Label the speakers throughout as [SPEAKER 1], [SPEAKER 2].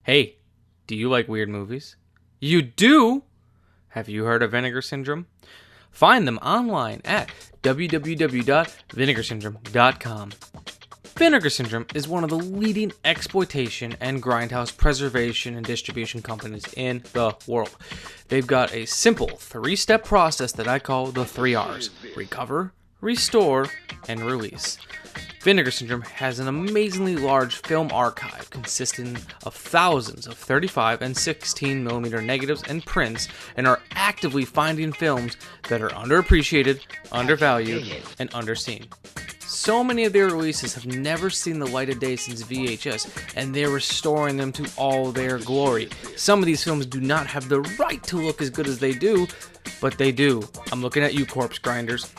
[SPEAKER 1] Hey, do you like weird movies? You do? Have you heard of Vinegar Syndrome? Find them online at www.vinegarsyndrome.com. Vinegar Syndrome is one of the leading exploitation and grindhouse preservation and distribution companies in the world. They've got a simple 3-step process that I call the 3 R's: recover, restore, and release. Vinegar Syndrome has an amazingly large film archive consisting of thousands of 35 and 16mm negatives and prints, and are actively finding films that are underappreciated, undervalued, and underseen. So many of their releases have never seen the light of day since VHS, and they're restoring them to all their glory. Some of these films do not have the right to look as good as they do, but they do. I'm looking at you, corpse grinders.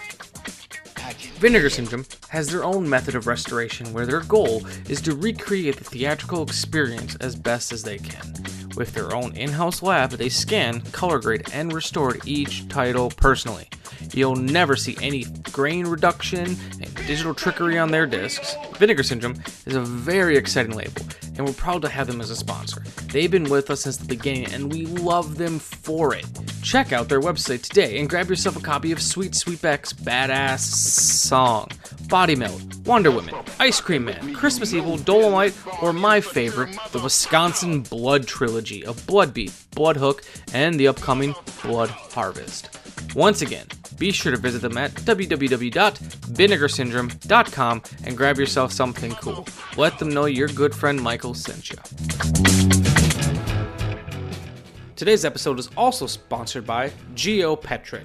[SPEAKER 1] Vinegar Syndrome has their own method of restoration where their goal is to recreate the theatrical experience as best as they can. With their own in-house lab, they scan, color grade, and restore each title personally. You'll never see any grain reduction and digital trickery on their discs. Vinegar Syndrome is a very exciting label, and we're proud to have them as a sponsor. They've been with us since the beginning, and we love them for it. Check out their website today and grab yourself a copy of Sweet Sweetback's badass song, Body Melt, Wonder Woman, Ice Cream Man, Christmas Evil, Dolomite, or my favorite, the Wisconsin Blood Trilogy of Bloodbeat, Bloodhook, and the upcoming Blood Harvest. Once again, be sure to visit them at www.vinegarsyndrome.com and grab yourself something cool. Let them know your good friend Michael sent you. Today's episode is also sponsored by Geopetric.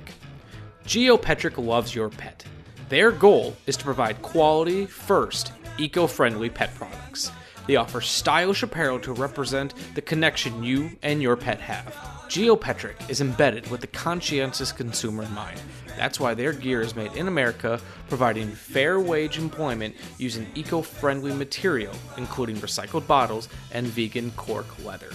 [SPEAKER 1] Geopetric loves your pet. Their goal is to provide quality, first, eco-friendly pet products. They offer stylish apparel to represent the connection you and your pet have. Geopetric is embedded with the conscientious consumer in mind. That's why their gear is made in America, providing fair wage employment using eco-friendly material, including recycled bottles and vegan cork leather.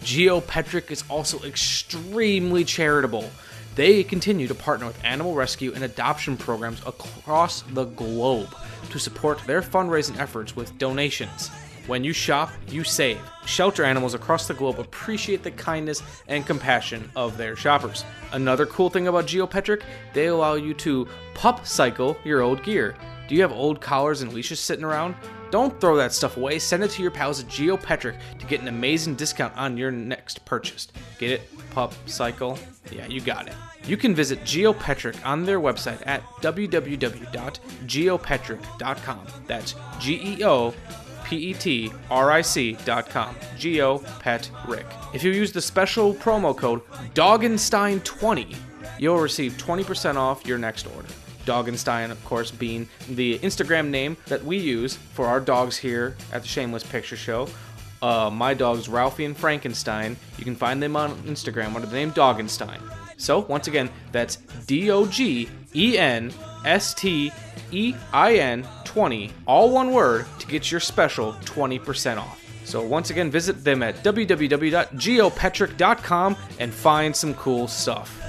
[SPEAKER 1] Geopetric is also extremely charitable. They continue to partner with animal rescue and adoption programs across the globe to support their fundraising efforts with donations. When you shop, you save. Shelter animals across the globe appreciate the kindness and compassion of their shoppers. Another cool thing about Geopetric, they allow you to pup cycle your old gear. Do you have old collars and leashes sitting around? Don't throw that stuff away. Send it to your pals at Geopetric to get an amazing discount on your next purchase. Get it? Pup cycle? Yeah, you got it. You can visit Geopetric on their website at www.geopetric.com. That's GeoPetric.com. Geopetric. If you use the special promo code Doggenstein20, you'll receive 20% off your next order. Doggenstein, of course, being the Instagram name that we use for our dogs here at the Shameless Picture Show. My dogs, Ralphie and Frankenstein, you can find them on Instagram under the name Doggenstein. So, once again, that's DOGENSTEIN20, all one word, to get your special 20% off. So once again, visit them at www.geopetric.com and find some cool stuff.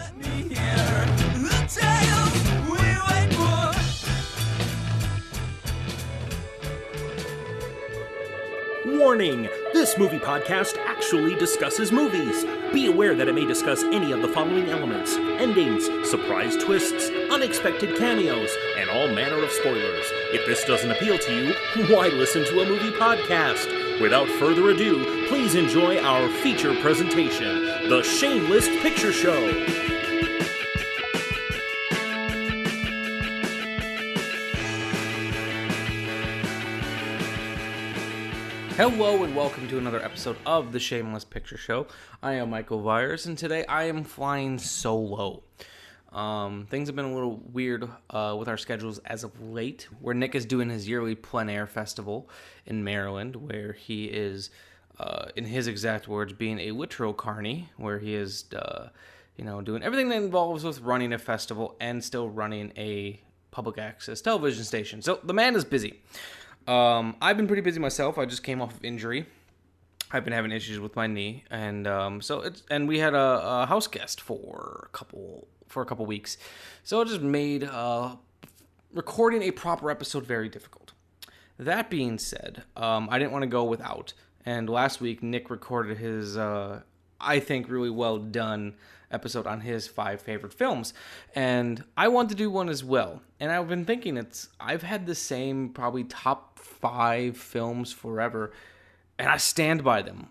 [SPEAKER 2] Warning! This movie podcast actually discusses movies. Be aware that it may discuss any of the following elements: endings, surprise twists, unexpected cameos, and all manner of spoilers. If this doesn't appeal to you, why listen to a movie podcast? Without further ado, please enjoy our feature presentation, The Shameless Picture Show.
[SPEAKER 1] Hello and welcome to another episode of The Shameless Picture Show. I am Michael Viers, and today I am flying solo. Things have been a little weird with our schedules as of late, where Nick is doing his yearly plein air festival in Maryland, where he is, in his exact words, being a literal carny, where he is, doing everything that involves with running a festival and still running a public access television station. So the man is busy. I've been pretty busy myself. I just came off of injury. I've been having issues with my knee, and we had a house guest for a couple weeks, so it just made recording a proper episode very difficult. That being said, I didn't want to go without, And last week, Nick recorded his, I think, really well done episode on his 5 favorite films. And I want to do one as well. And I've been thinking I've had the same probably top 5 films forever. And I stand by them.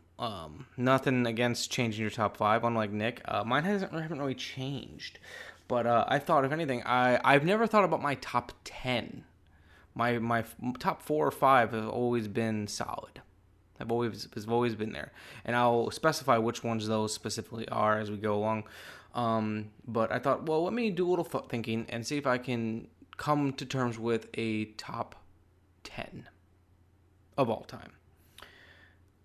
[SPEAKER 1] Nothing against changing your top 5, unlike Nick. Mine haven't really changed. But I thought, if anything, I've never thought about my top 10. My top 4 or 5 have always been solid. Have always been there, and I'll specify which ones those specifically are as we go along. But I thought, well, let me do a little thinking and see if I can come to terms with a top 10 of all time.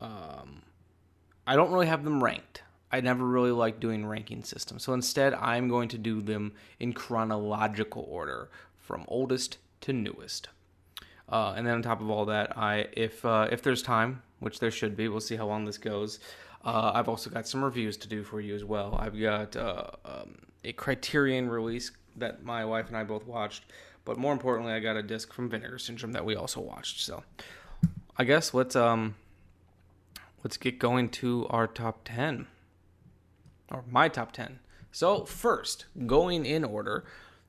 [SPEAKER 1] I don't really have them ranked. I never really liked doing ranking systems, so instead I'm going to do them in chronological order from oldest to newest. And then on top of all that, if there's time, which there should be, we'll see how long this goes. I've also got some reviews to do for you as well. I've got a Criterion release that my wife and I both watched, but more importantly, I got a disc from Vinegar Syndrome that we also watched. So, I guess let's get going to our top 10, or my top 10. So first, going in order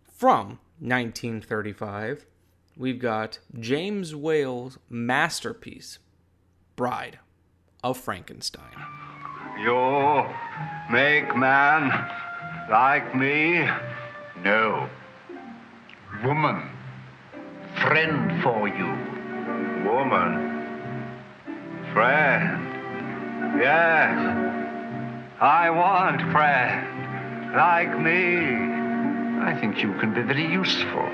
[SPEAKER 1] from 1935. We've got James Whale's masterpiece, Bride of Frankenstein.
[SPEAKER 3] You make man like me? No. Woman. Friend for you. Woman. Friend. Yes. I want friend like me. I think you can be very useful.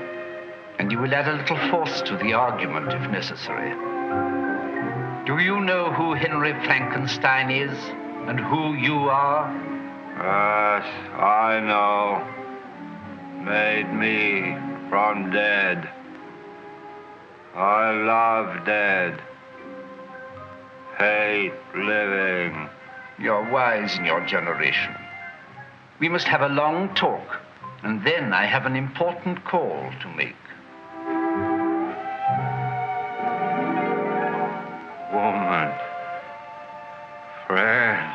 [SPEAKER 3] And you will add a little force to the argument if necessary. Do you know who Henry Frankenstein is and who you are? Yes, I know. Made me from dead. I love dead. Hate living. You're wise in your generation. We must have a long talk, and then I have an important call to make. Woman. Friend.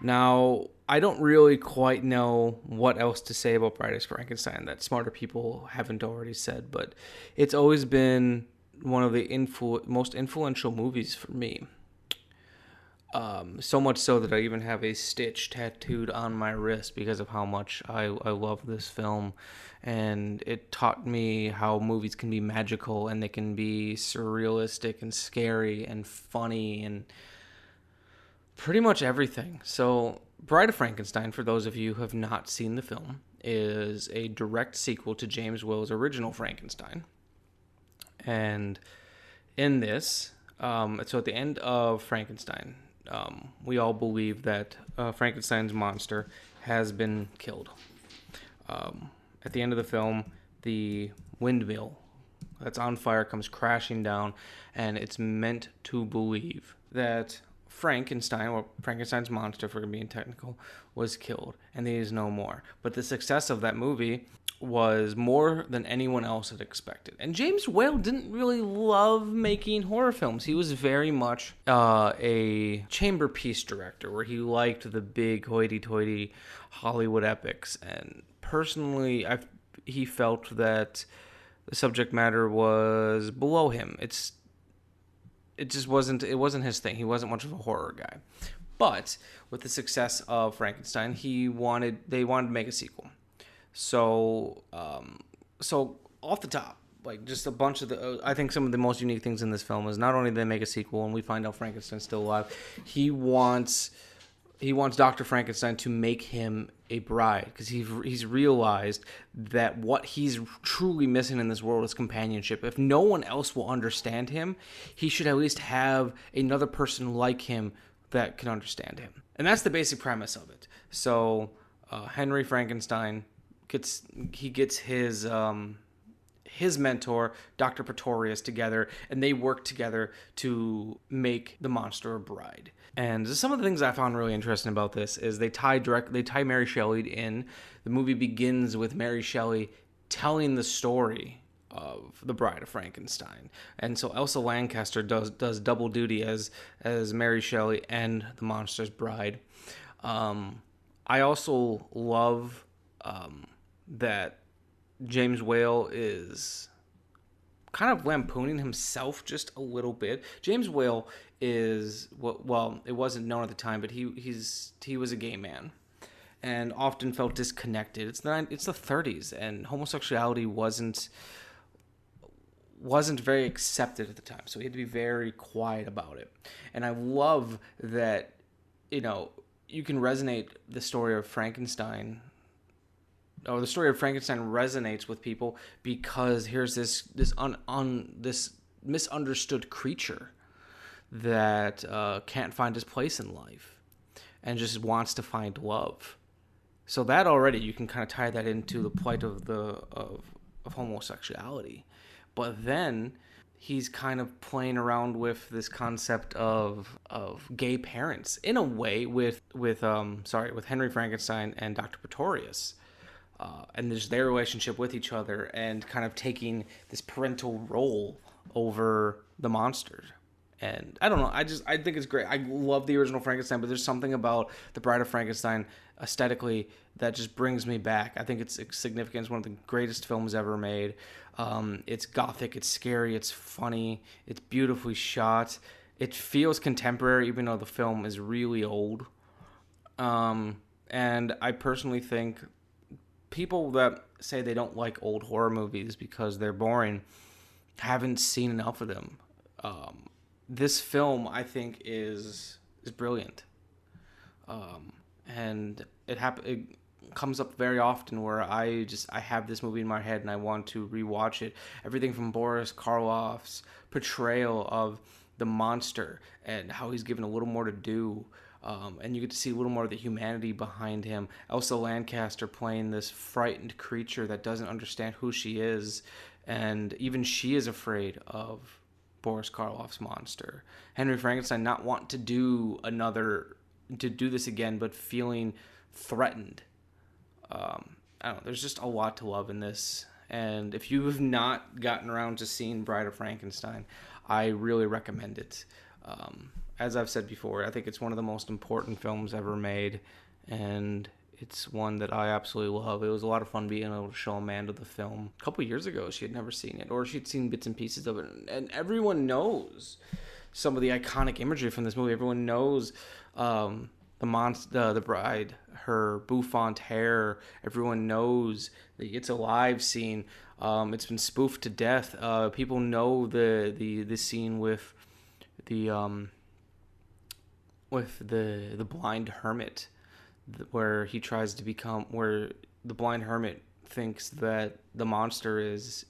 [SPEAKER 1] Now, I don't really quite know what else to say about Bride of Frankenstein that smarter people haven't already said, but it's always been one of the most influential movies for me. So much so that I even have a stitch tattooed on my wrist because of how much I love this film. And it taught me how movies can be magical and they can be surrealistic and scary and funny and pretty much everything. So Bride of Frankenstein, for those of you who have not seen the film, is a direct sequel to James Whale's original Frankenstein. And in this, so at the end of Frankenstein, we all believe that Frankenstein's monster has been killed. At the end of the film, the windmill that's on fire comes crashing down, and it's meant to believe that Frankenstein, or Frankenstein's monster for being technical, was killed, and he is no more. But the success of that movie was more than anyone else had expected. And James Whale didn't really love making horror films. He was very much a chamber piece director, where he liked the big hoity-toity Hollywood epics. And personally, he felt that the subject matter was below him. It just wasn't his thing. He wasn't much of a horror guy. But with the success of Frankenstein, they wanted to make a sequel. So off the top, like just a bunch of I think some of the most unique things in this film is not only do they make a sequel and we find out Frankenstein's still alive, he wants Dr. Frankenstein to make him a bride, because he's realized that what he's truly missing in this world is companionship. If no one else will understand him, he should at least have another person like him that can understand him. And that's the basic premise of it. So Henry Frankenstein gets his mentor, Dr. Pretorius, together, and they work together to make the monster a bride. And some of the things I found really interesting about this is they tie Mary Shelley in. The movie begins with Mary Shelley telling the story of The Bride of Frankenstein. And so Elsa Lanchester does double duty as Mary Shelley and the monster's bride. I also love that James Whale is kind of lampooning himself just a little bit. James Whale is, well, it wasn't known at the time, but he was a gay man and often felt disconnected. It's the 30s, and homosexuality wasn't very accepted at the time, so he had to be very quiet about it. And I love that, you can resonate the story of Frankenstein, or the story of Frankenstein resonates with people because here's this misunderstood creature that can't find his place in life and just wants to find love. So that already, you can kind of tie that into the plight of homosexuality. But then he's kind of playing around with this concept of gay parents in a way with Henry Frankenstein and Dr. Pretorius. And there's their relationship with each other and kind of taking this parental role over the monster. And I don't know, I think it's great. I love the original Frankenstein, but there's something about The Bride of Frankenstein aesthetically that just brings me back. I think it's significant. It's one of the greatest films ever made. It's gothic, it's scary, it's funny, it's beautifully shot. It feels contemporary, even though the film is really old. And I personally think people that say they don't like old horror movies because they're boring haven't seen enough of them. This film, I think, is brilliant, and it comes up very often where I have this movie in my head and I want to rewatch it. Everything from Boris Karloff's portrayal of the monster and how he's given a little more to do. And you get to see a little more of the humanity behind him. Elsa Lanchester playing this frightened creature that doesn't understand who she is, and even she is afraid of Boris Karloff's monster. Henry Frankenstein not wanting to do this again, but feeling threatened. I don't know. There's just a lot to love in this, and if you have not gotten around to seeing Bride of Frankenstein, I really recommend it. As I've said before, I think it's one of the most important films ever made, and it's one that I absolutely love. It was a lot of fun being able to show Amanda the film. A couple years ago, she had never seen it, or she'd seen bits and pieces of it, and everyone knows some of the iconic imagery from this movie. Everyone knows the bride, her bouffant hair. Everyone knows the "It's Alive" scene. It's been spoofed to death. People know the scene with the blind hermit, where he tries to become, where the blind hermit thinks that the monster is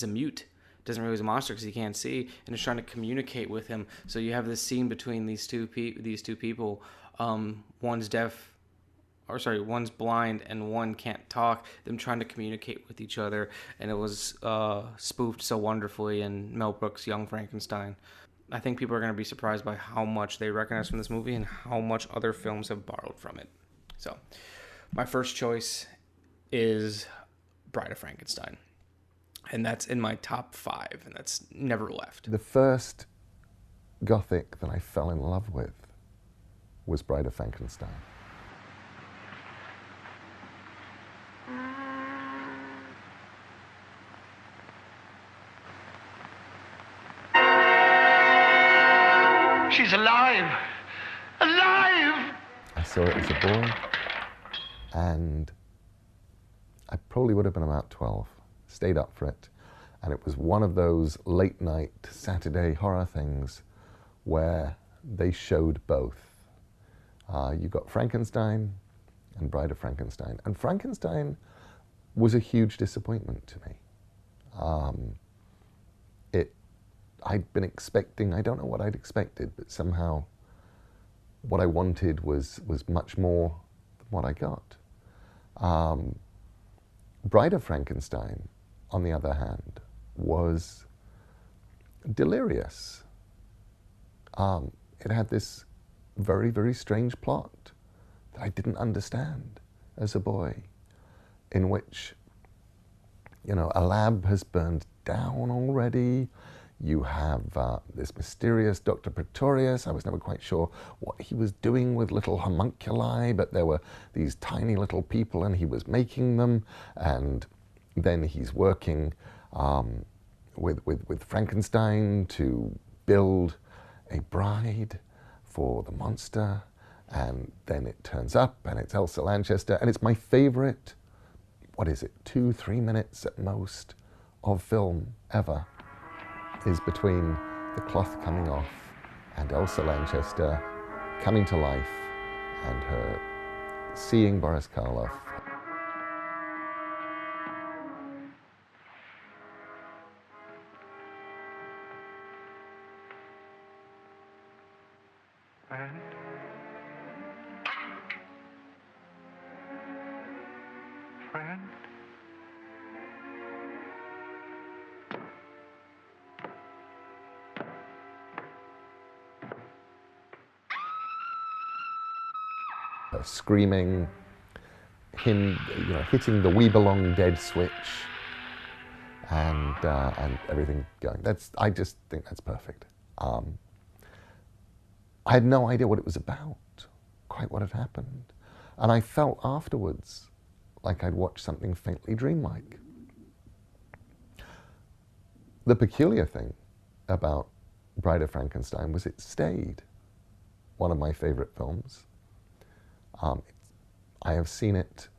[SPEAKER 1] a mute, doesn't realize a monster because he can't see, and is trying to communicate with him. So you have this scene between these two people. One's blind and one can't talk. Them trying to communicate with each other, and it was spoofed so wonderfully in Mel Brooks' Young Frankenstein. I think people are going to be surprised by how much they recognize from this movie and how much other films have borrowed from it. So, my first choice is Bride of Frankenstein. And that's in my top 5, and that's never left.
[SPEAKER 4] The first Gothic that I fell in love with was Bride of Frankenstein.
[SPEAKER 3] She's alive! Alive!
[SPEAKER 4] I saw it as a boy, and I probably would have been about 12. Stayed up for it, and it was one of those late night Saturday horror things where they showed both. You got Frankenstein and Bride of Frankenstein, and Frankenstein was a huge disappointment to me. I'd been expecting, I don't know what I'd expected, but somehow what I wanted was much more than what I got. Bride of Frankenstein, on the other hand, was delirious. It had this very, very strange plot that I didn't understand as a boy, in which You know, a lab has burned down already. You have this mysterious Dr. Pretorius. I was never quite sure what he was doing with little homunculi, but there were these tiny little people and he was making them. And then he's working with Frankenstein to build a bride for the monster. And then it turns up and it's Elsa Lanchester. And it's my favorite, 2-3 minutes at most of film ever, is between the cloth coming off and Elsa Lanchester coming to life and her seeing Boris Karloff.
[SPEAKER 3] Friend? Friend?
[SPEAKER 4] Screaming, him, hitting the "We Belong Dead" switch, and everything going. I just think that's perfect. I had no idea what it was about, quite what had happened, and I felt afterwards like I'd watched something faintly dreamlike. The peculiar thing about Bride of Frankenstein was it stayed one of my favorite films. I have seen it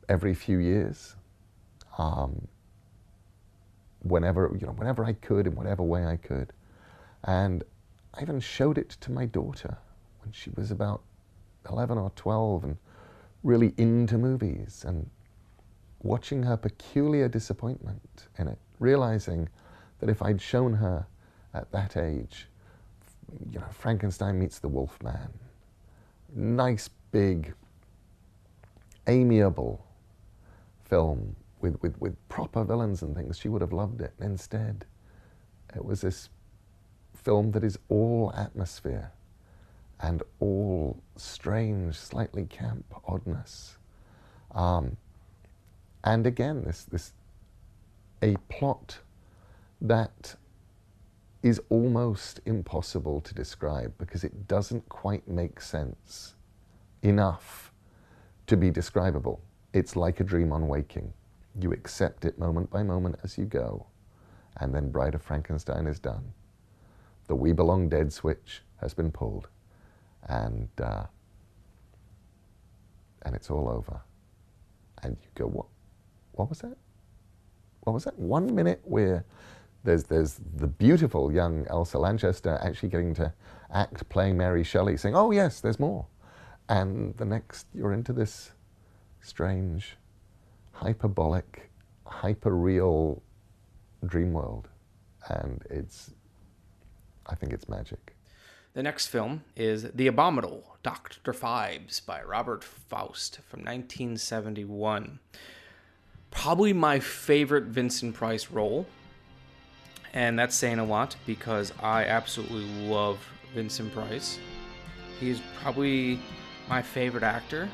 [SPEAKER 4] every few years, whenever I could, in whatever way I could. And I even showed it to my daughter when she was about 11 or 12 and really into movies, and watching her peculiar disappointment in it, realizing that if I'd shown her at that age, Frankenstein meets the Wolfman, nice, big, amiable film with proper villains and things, she would have loved it. And instead, it was this film that is all atmosphere and all strange, slightly camp oddness. And again, a plot that is almost impossible to describe because it doesn't quite make sense enough to be describable. It's like a dream on waking. You accept it moment by moment as you go, and then Bride of Frankenstein is done. The "We Belong Dead" switch has been pulled, and it's all over. And you go, what was that? What was that? 1 minute where there's the beautiful young Elsa Lanchester actually getting to act playing Mary Shelley, saying, oh yes, there's more. And the next, you're into this strange, hyperbolic, hyper-real dream world. And I think it's magic.
[SPEAKER 1] The next film is The Abominable Dr. Phibes by Robert Faust from 1971. Probably my favorite Vincent Price role. And that's saying a lot because I absolutely love Vincent Price. He's probably my favorite actor.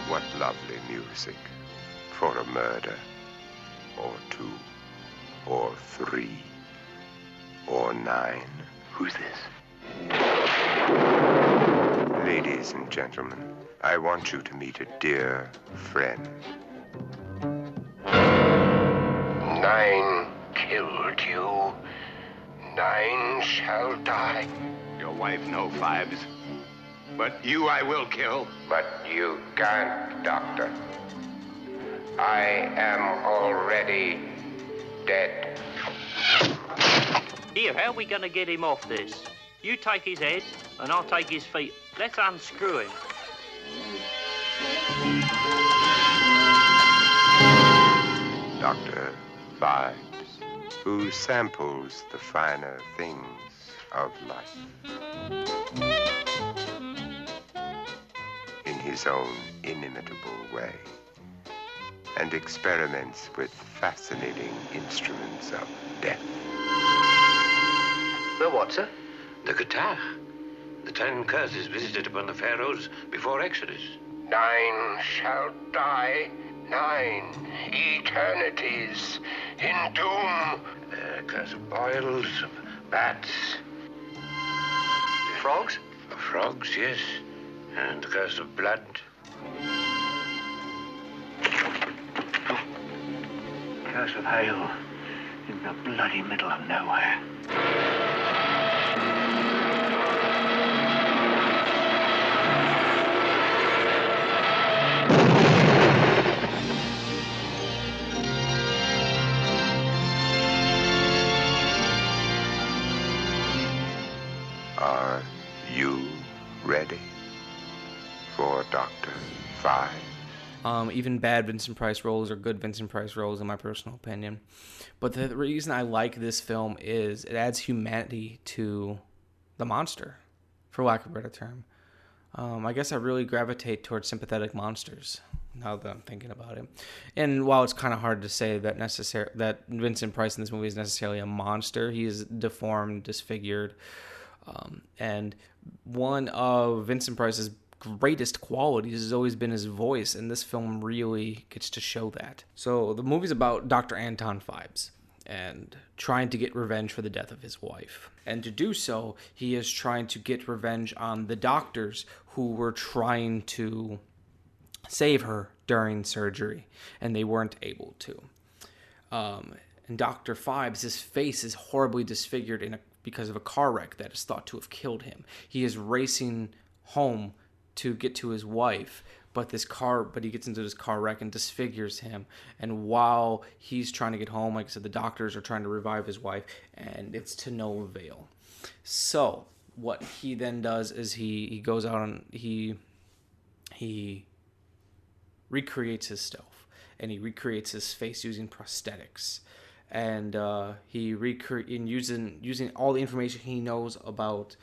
[SPEAKER 5] What lovely music for a murder, or 2, or 3, or 9. Who's this? Ladies and gentlemen, I want you to meet a dear friend. 9 killed you. 9 shall die.
[SPEAKER 6] Your wife, no, Phibes. But you I will kill.
[SPEAKER 5] But you can't, Doctor. I am already dead.
[SPEAKER 7] Here, how are we going to get him off this? You take his head, and I'll take his feet. Let's unscrew him.
[SPEAKER 5] Dr. Phibes, who samples the finer things of life in his own inimitable way, and experiments with fascinating instruments of death.
[SPEAKER 8] The what, sir? The guitar. The 10 curses visited upon the pharaohs before Exodus.
[SPEAKER 5] 9 shall die,
[SPEAKER 6] 9 eternities in doom. The curse of boils, of bats.
[SPEAKER 8] Frogs?
[SPEAKER 6] Frogs, yes. And the curse of blood. Curse of hail in the bloody middle of nowhere.
[SPEAKER 5] Are you ready for Dr. Five?
[SPEAKER 1] Even bad Vincent Price roles are good Vincent Price roles, in my personal opinion. But the reason I like this film is it adds humanity to the monster, for lack of a better term. I guess I really gravitate towards sympathetic monsters, now that I'm thinking about it. And while it's kind of hard to say that Vincent Price in this movie is necessarily a monster, he is deformed, disfigured. And one of Vincent Price's greatest qualities has always been his voice, and this film really gets to show that. So the movie's about Dr. Anton Fives and trying to get revenge for the death of his wife. And to do so, he is trying to get revenge on the doctors who were trying to save her during surgery, and they weren't able to. And Dr. Fives, his face is horribly disfigured because of a car wreck that is thought to have killed him. He is racing home to get to his wife, but he gets into this car wreck and disfigures him. And while he's trying to get home, like I said, the doctors are trying to revive his wife, and it's to no avail. So what he then does is he goes out and he recreates his self, and he recreates his face using prosthetics. And using all the information he knows about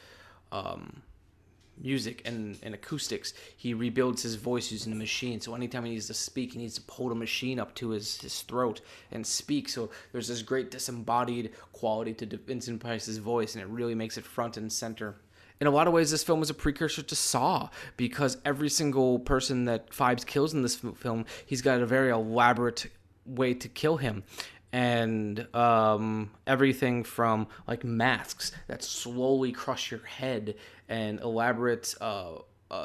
[SPEAKER 1] music and acoustics, he rebuilds his voice using a machine. So anytime he needs to speak, he needs to pull the machine up to his throat and speak. So there's this great disembodied quality to Vincent Price's voice, and it really makes it front and center. In a lot of ways, this film was a precursor to Saw, because every single person that Fives kills in this film, he's got a very elaborate way to kill him. And everything from like masks that slowly crush your head and elaborate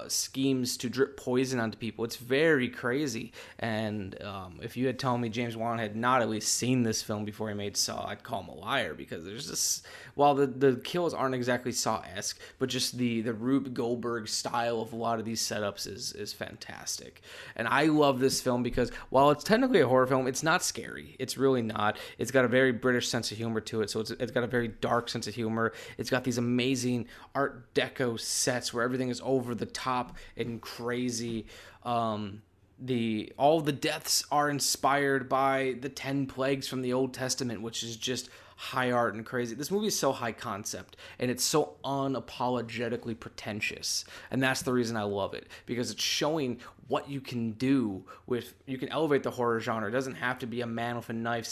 [SPEAKER 1] schemes to drip poison onto people. It's very crazy. And if you had told me James Wan had not at least seen this film before he made Saw, I'd call him a liar, because there's this, while the kills aren't exactly Saw-esque, but just the Rube Goldberg style of a lot of these setups is fantastic. And I love this film because while it's technically a horror film, it's not scary. It's really not. It's got a very British sense of humor to it, so it's got a very dark sense of humor. It's got these amazing Art Deco sets where everything is over the top and crazy. All the deaths are inspired by the 10 plagues from the Old Testament, which is just high art and crazy. This movie is so high concept, and it's so unapologetically pretentious, and that's the reason I love it, because it's showing what you can do with, you can elevate the horror genre. It doesn't have to be a man with a knife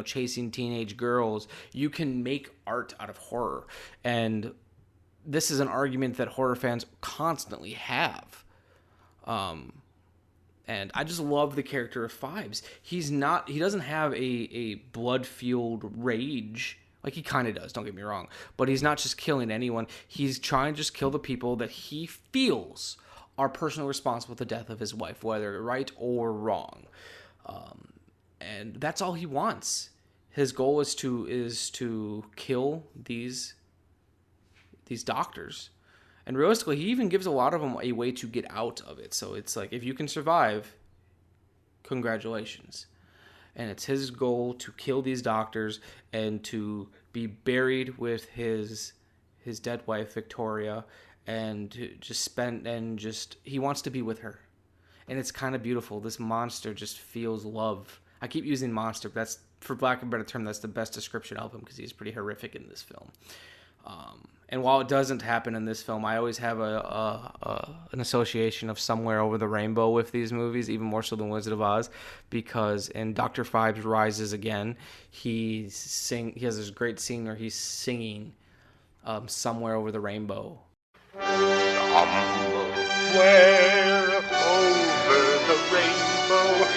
[SPEAKER 1] chasing teenage girls. You can make art out of horror, and this is an argument that horror fans constantly have. And I just love the character of Fives. He doesn't have a blood-fueled rage. Like, he kind of does, don't get me wrong. But he's not just killing anyone. He's trying to just kill the people that he feels are personally responsible for the death of his wife, whether right or wrong. And that's all he wants. His goal is to kill these doctors. And realistically, he even gives a lot of them a way to get out of it. So it's like, if you can survive, congratulations. And it's his goal to kill these doctors and to be buried with his dead wife, Victoria, and to he wants to be with her. And it's kind of beautiful. This monster just feels love. I keep using monster, but that's, for lack of a better term, that's the best description of him, because he's pretty horrific in this film. And while it doesn't happen in this film, I always have an association of Somewhere Over the Rainbow with these movies, even more so than Wizard of Oz, because in Dr. Fives Rises Again, he has this great scene where he's singing Somewhere Over the Rainbow.
[SPEAKER 6] Somewhere over the rainbow,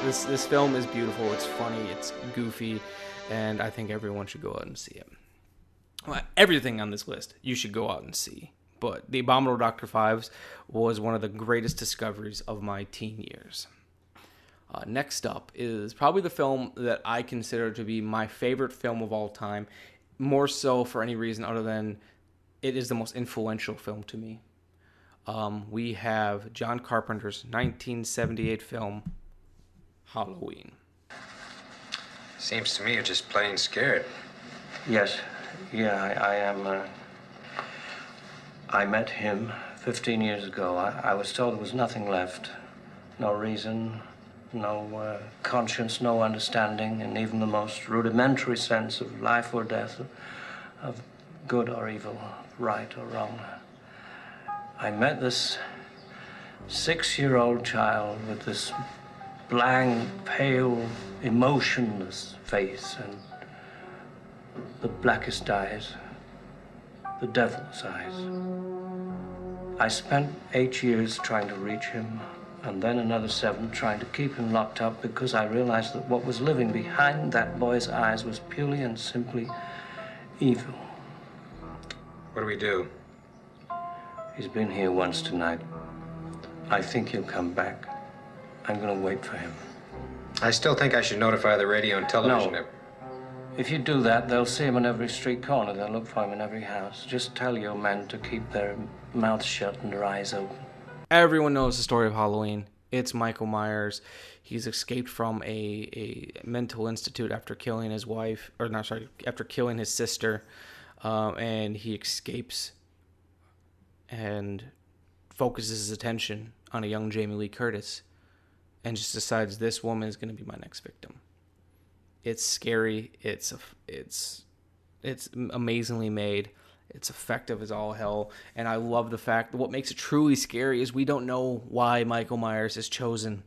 [SPEAKER 1] This film is beautiful. It's funny. It's goofy, and I think everyone should go out and see it. Well, everything on this list you should go out and see. But The Abominable Dr. Phibes was one of the greatest discoveries of my teen years. Next up is probably the film that I consider to be my favorite film of all time, more so for any reason other than it is the most influential film to me. We have John Carpenter's 1978 film, Halloween.
[SPEAKER 9] Seems to me you're just plain scared.
[SPEAKER 10] Yes. Yeah, I am. I met him 15 years ago. I was told there was nothing left. No reason, no conscience, no understanding, and even the most rudimentary sense of life or death, of good or evil, right or wrong. I met this 6-year-old child with this blank, pale, emotionless face and the blackest eyes, the devil's eyes. I spent 8 years trying to reach him, and then another 7 trying to keep him locked up, because I realized that what was living behind that boy's eyes was purely and simply evil.
[SPEAKER 9] What do we do?
[SPEAKER 10] He's been here once tonight. I think he'll come back. I'm gonna wait for him.
[SPEAKER 9] I still think I should notify the radio and television.
[SPEAKER 10] No. If you do that, they'll see him on every street corner. They'll look for him in every house. Just tell your men to keep their mouths shut and their eyes open.
[SPEAKER 1] Everyone knows the story of Halloween. It's Michael Myers. He's escaped from a mental institute after killing his wife, after killing his sister, and he escapes and focuses his attention on a young Jamie Lee Curtis, and just decides this woman is going to be my next victim. It's scary. It's amazingly made. It's effective as all hell. And I love the fact that what makes it truly scary is we don't know why Michael Myers has chosen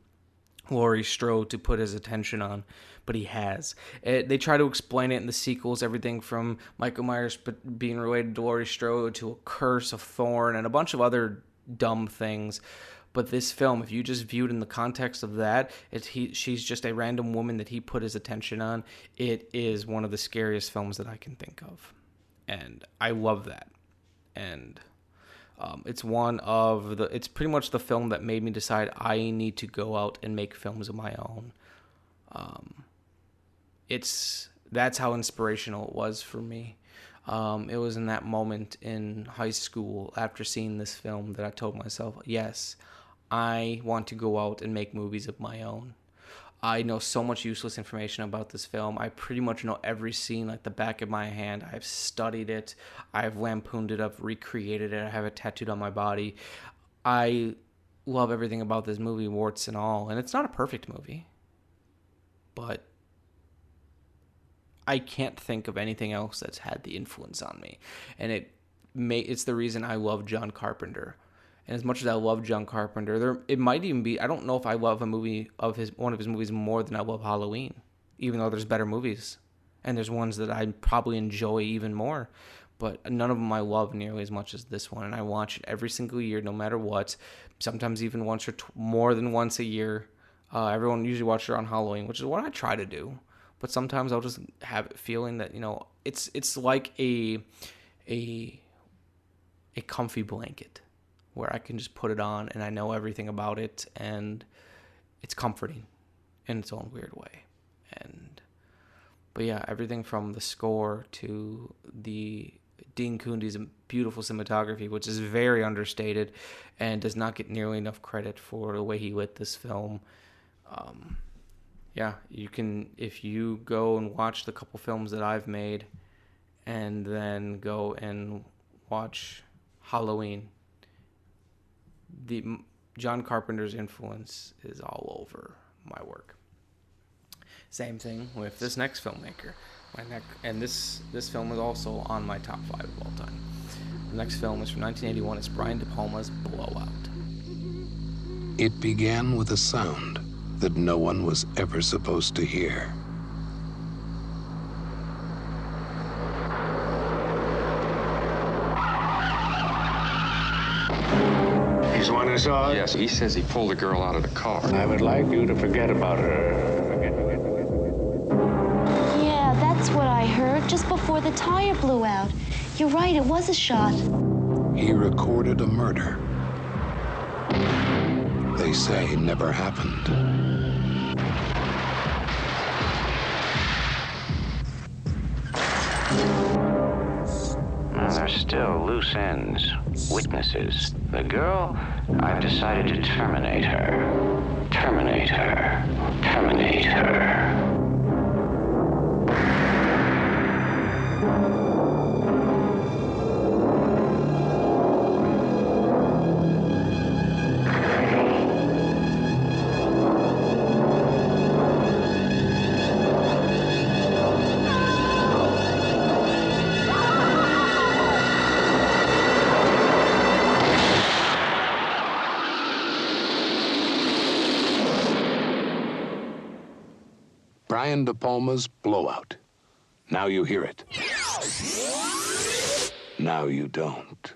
[SPEAKER 1] Laurie Strode to put his attention on, but he has. They try to explain it in the sequels, everything from Michael Myers being related to Laurie Strode to a curse of Thorn and a bunch of other dumb things. But this film, if you just view it in the context of that, she's just a random woman that he put his attention on. It is one of the scariest films that I can think of. And I love that. And it's it's pretty much the film that made me decide I need to go out and make films of my own. That's how inspirational it was for me. It was in that moment in high school after seeing this film that I told myself, yes, I want to go out and make movies of my own. I know so much useless information about this film. I pretty much know every scene like the back of my hand. I've studied it. I've lampooned it up, recreated it. I have it tattooed on my body. I love everything about this movie, warts and all. And it's not a perfect movie, but I can't think of anything else that's had the influence on me. And it's the reason I love John Carpenter. And as much as I love John Carpenter, it might even be, I don't know if I love one of his movies more than I love Halloween, even though there's better movies. And there's ones that I probably enjoy even more. But none of them I love nearly as much as this one. And I watch it every single year, no matter what. Sometimes even once or more than once a year. Everyone usually watches it on Halloween, which is what I try to do. But sometimes I'll just have a feeling that, it's like a comfy blanket where I can just put it on and I know everything about it, and it's comforting in its own weird way. But yeah, everything from the score to the Dean Koondi's beautiful cinematography, which is very understated and does not get nearly enough credit for the way he lit this film. Yeah, you can, if you go and watch the couple films that I've made and then go and watch Halloween, John Carpenter's influence is all over my work. Same thing with this next filmmaker. And this film is also on my top 5 of all time. The next film is from 1981. It's Brian De Palma's Blowout.
[SPEAKER 11] It began with a sound that no one was ever supposed to hear.
[SPEAKER 8] He's the one who saw it?
[SPEAKER 9] Yes, he says he pulled the girl out of the car.
[SPEAKER 8] I would like you to forget about her.
[SPEAKER 12] Yeah, that's what I heard just before the tire blew out. You're right, it was a shot.
[SPEAKER 11] He recorded a murder they say never happened.
[SPEAKER 13] There's still loose ends, witnesses. The girl, I've decided to terminate her. Terminate her. Terminate her.
[SPEAKER 11] Brian De Palma's Blowout. Now you hear it. Now you don't.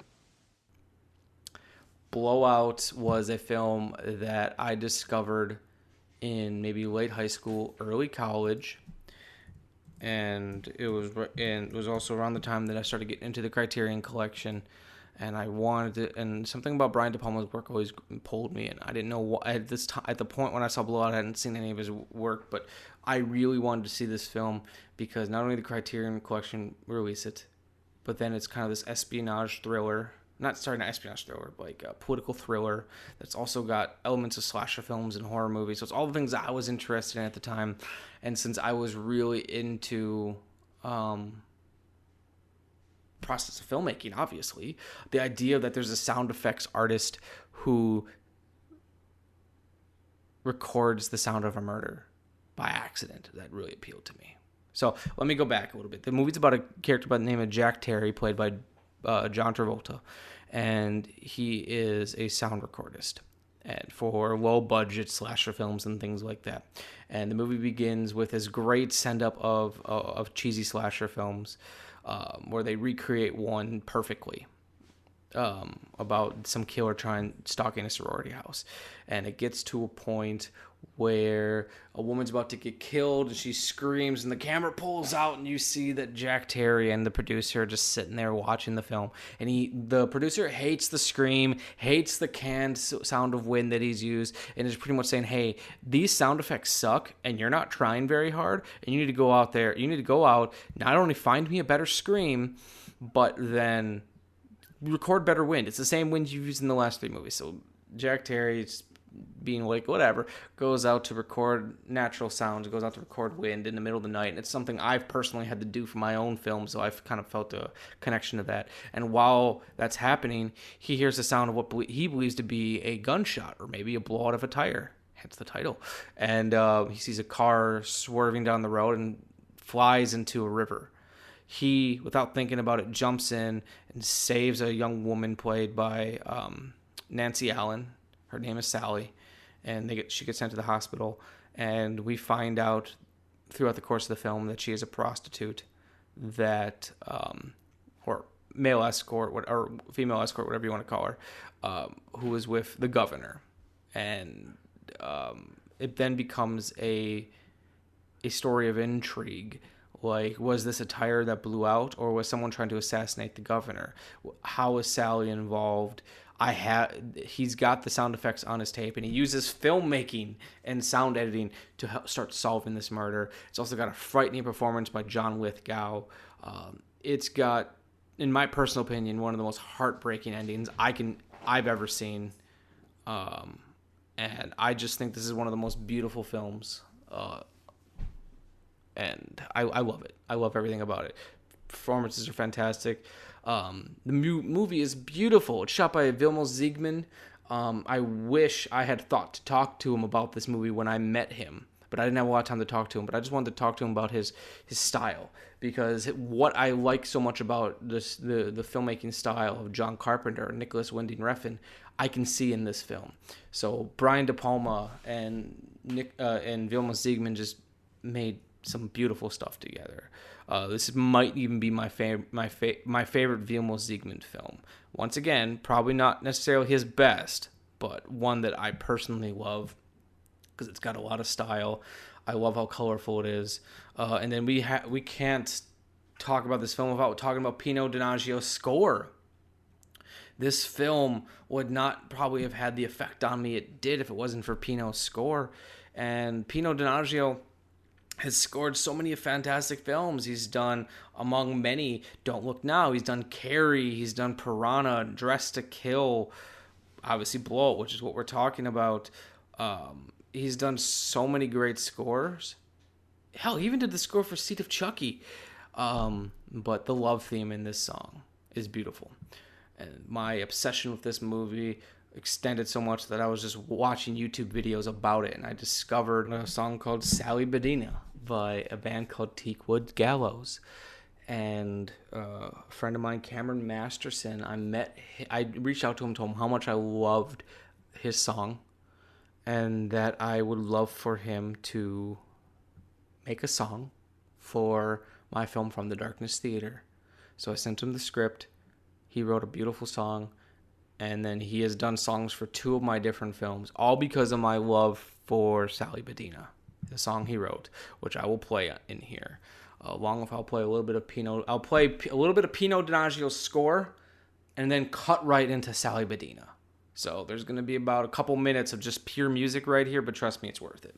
[SPEAKER 1] Blowout was a film that I discovered in maybe late high school, early college, and it was also around the time that I started getting into the Criterion Collection, and I wanted to, and something about Brian De Palma's work always pulled me in. I didn't know what, at this time, at the point when I saw Blowout, I hadn't seen any of his work, but I really wanted to see this film because not only the Criterion Collection released it, but then it's kind of this espionage thriller. Not espionage thriller, but like a political thriller that's also got elements of slasher films and horror movies. So it's all the things I was interested in at the time. And since I was really into process of filmmaking, obviously, the idea that there's a sound effects artist who records the sound of a murder by accident, that really appealed to me. So let me go back a little bit. The movie's about a character by the name of Jack Terry, played by John Travolta, and he is a sound recordist and for low-budget slasher films and things like that. And the movie begins with this great send-up of cheesy slasher films where they recreate one perfectly about some killer stalking a sorority house. And it gets to a point where a woman's about to get killed and she screams and the camera pulls out and you see that Jack Terry and the producer are just sitting there watching the film, and the producer hates the scream, hates the canned sound of wind that he's used, and is pretty much saying, hey, these sound effects suck and you're not trying very hard, and you need to go out, not only find me a better scream, but then record better wind. It's the same wind you've used in the last 3 movies. So Jack Terry's being like, whatever, goes out to record natural sounds, goes out to record wind in the middle of the night, and it's something I've personally had to do for my own film, so I've kind of felt a connection to that. And while that's happening, he hears the sound of what he believes to be a gunshot, or maybe a blowout of a tire, hence the title, and he sees a car swerving down the road and flies into a river. He, without thinking about it, jumps in and saves a young woman played by Nancy Allen. Her name is Sally, and she gets sent to the hospital, and we find out throughout the course of the film that she is a prostitute that, or male escort, or female escort, whatever you want to call her, who is with the governor. And it then becomes a story of intrigue. Like, was this a tire that blew out, or was someone trying to assassinate the governor? How was Sally involved? He's got the sound effects on his tape, and he uses filmmaking and sound editing to help start solving this murder. It's also got a frightening performance by John Lithgow. It's got, in my personal opinion, one of the most heartbreaking endings I've ever seen. And I just think this is one of the most beautiful films. And I love it. I love everything about it. Performances are fantastic. The movie is beautiful. It's shot by Vilmos Zsigmond. I wish I had thought to talk to him about this movie when I met him, but I didn't have a lot of time to talk to him. But I just wanted to talk to him about his style, because what I like so much about the filmmaking style of John Carpenter and Nicholas Winding Refn, I can see in this film. So Brian De Palma and Vilmos Zsigmond just made some beautiful stuff together. This might even be my favorite Vilmos Zsigmond film. Once again, probably not necessarily his best, but one that I personally love because it's got a lot of style. I love how colorful it is. And then we can't talk about this film without talking about Pino Donaggio's score. This film would not probably have had the effect on me it did if it wasn't for Pino's score. And Pino Donaggio has scored so many fantastic films. He's done, among many, Don't Look Now. He's done Carrie. He's done Piranha, Dress to Kill, obviously Blow It, which is what we're talking about. He's done so many great scores. Hell, he even did the score for Seed of Chucky. But the love theme in this song is beautiful. And my obsession with this movie extended so much that I was just watching YouTube videos about it, and I discovered a song called Sally Bedina by a band called Teakwood Gallows. And a friend of mine, Cameron Masterson, I reached out to him, told him how much I loved his song, and that I would love for him to make a song for my film From the Darkness Theater. So I sent him the script. He wrote a beautiful song, and then he has done songs for 2 of my different films, all because of my love for Sally Bedina, the song he wrote, which I will play in here. Along with I'll play a little bit of Pino Donaggio's score, and then cut right into Sally Bedina. So there's going to be about a couple minutes of just pure music right here, but trust me, it's worth it.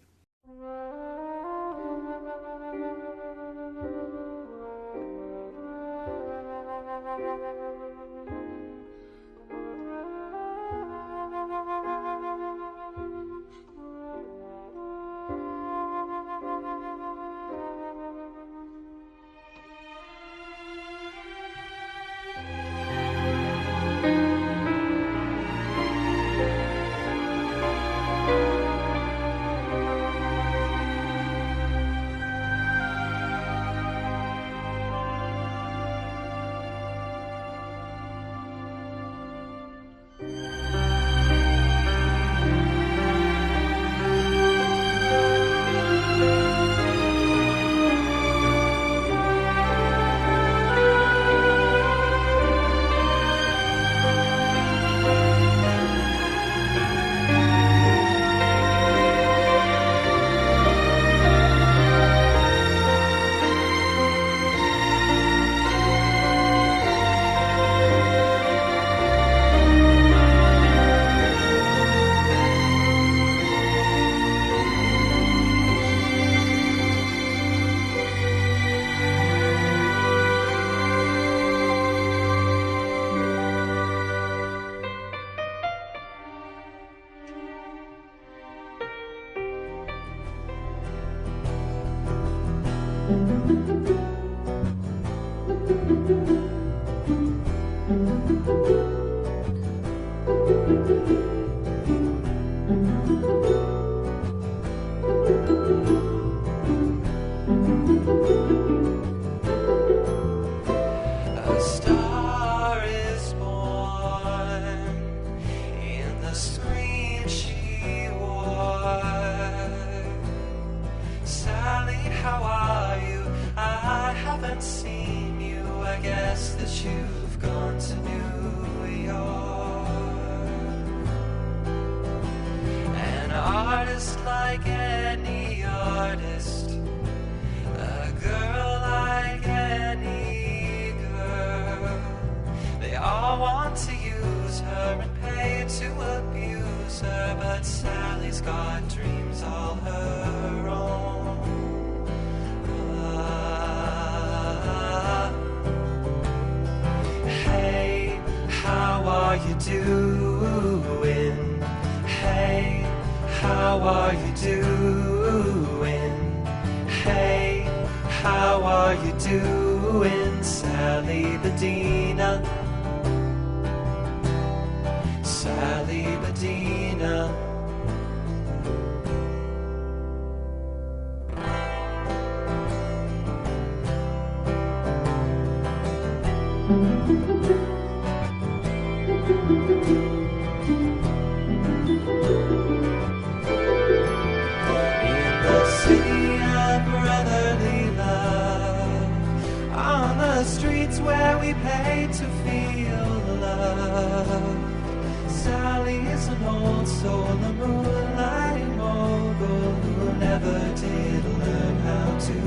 [SPEAKER 14] Sally's an old soul, a moonlight mogul who never did learn how to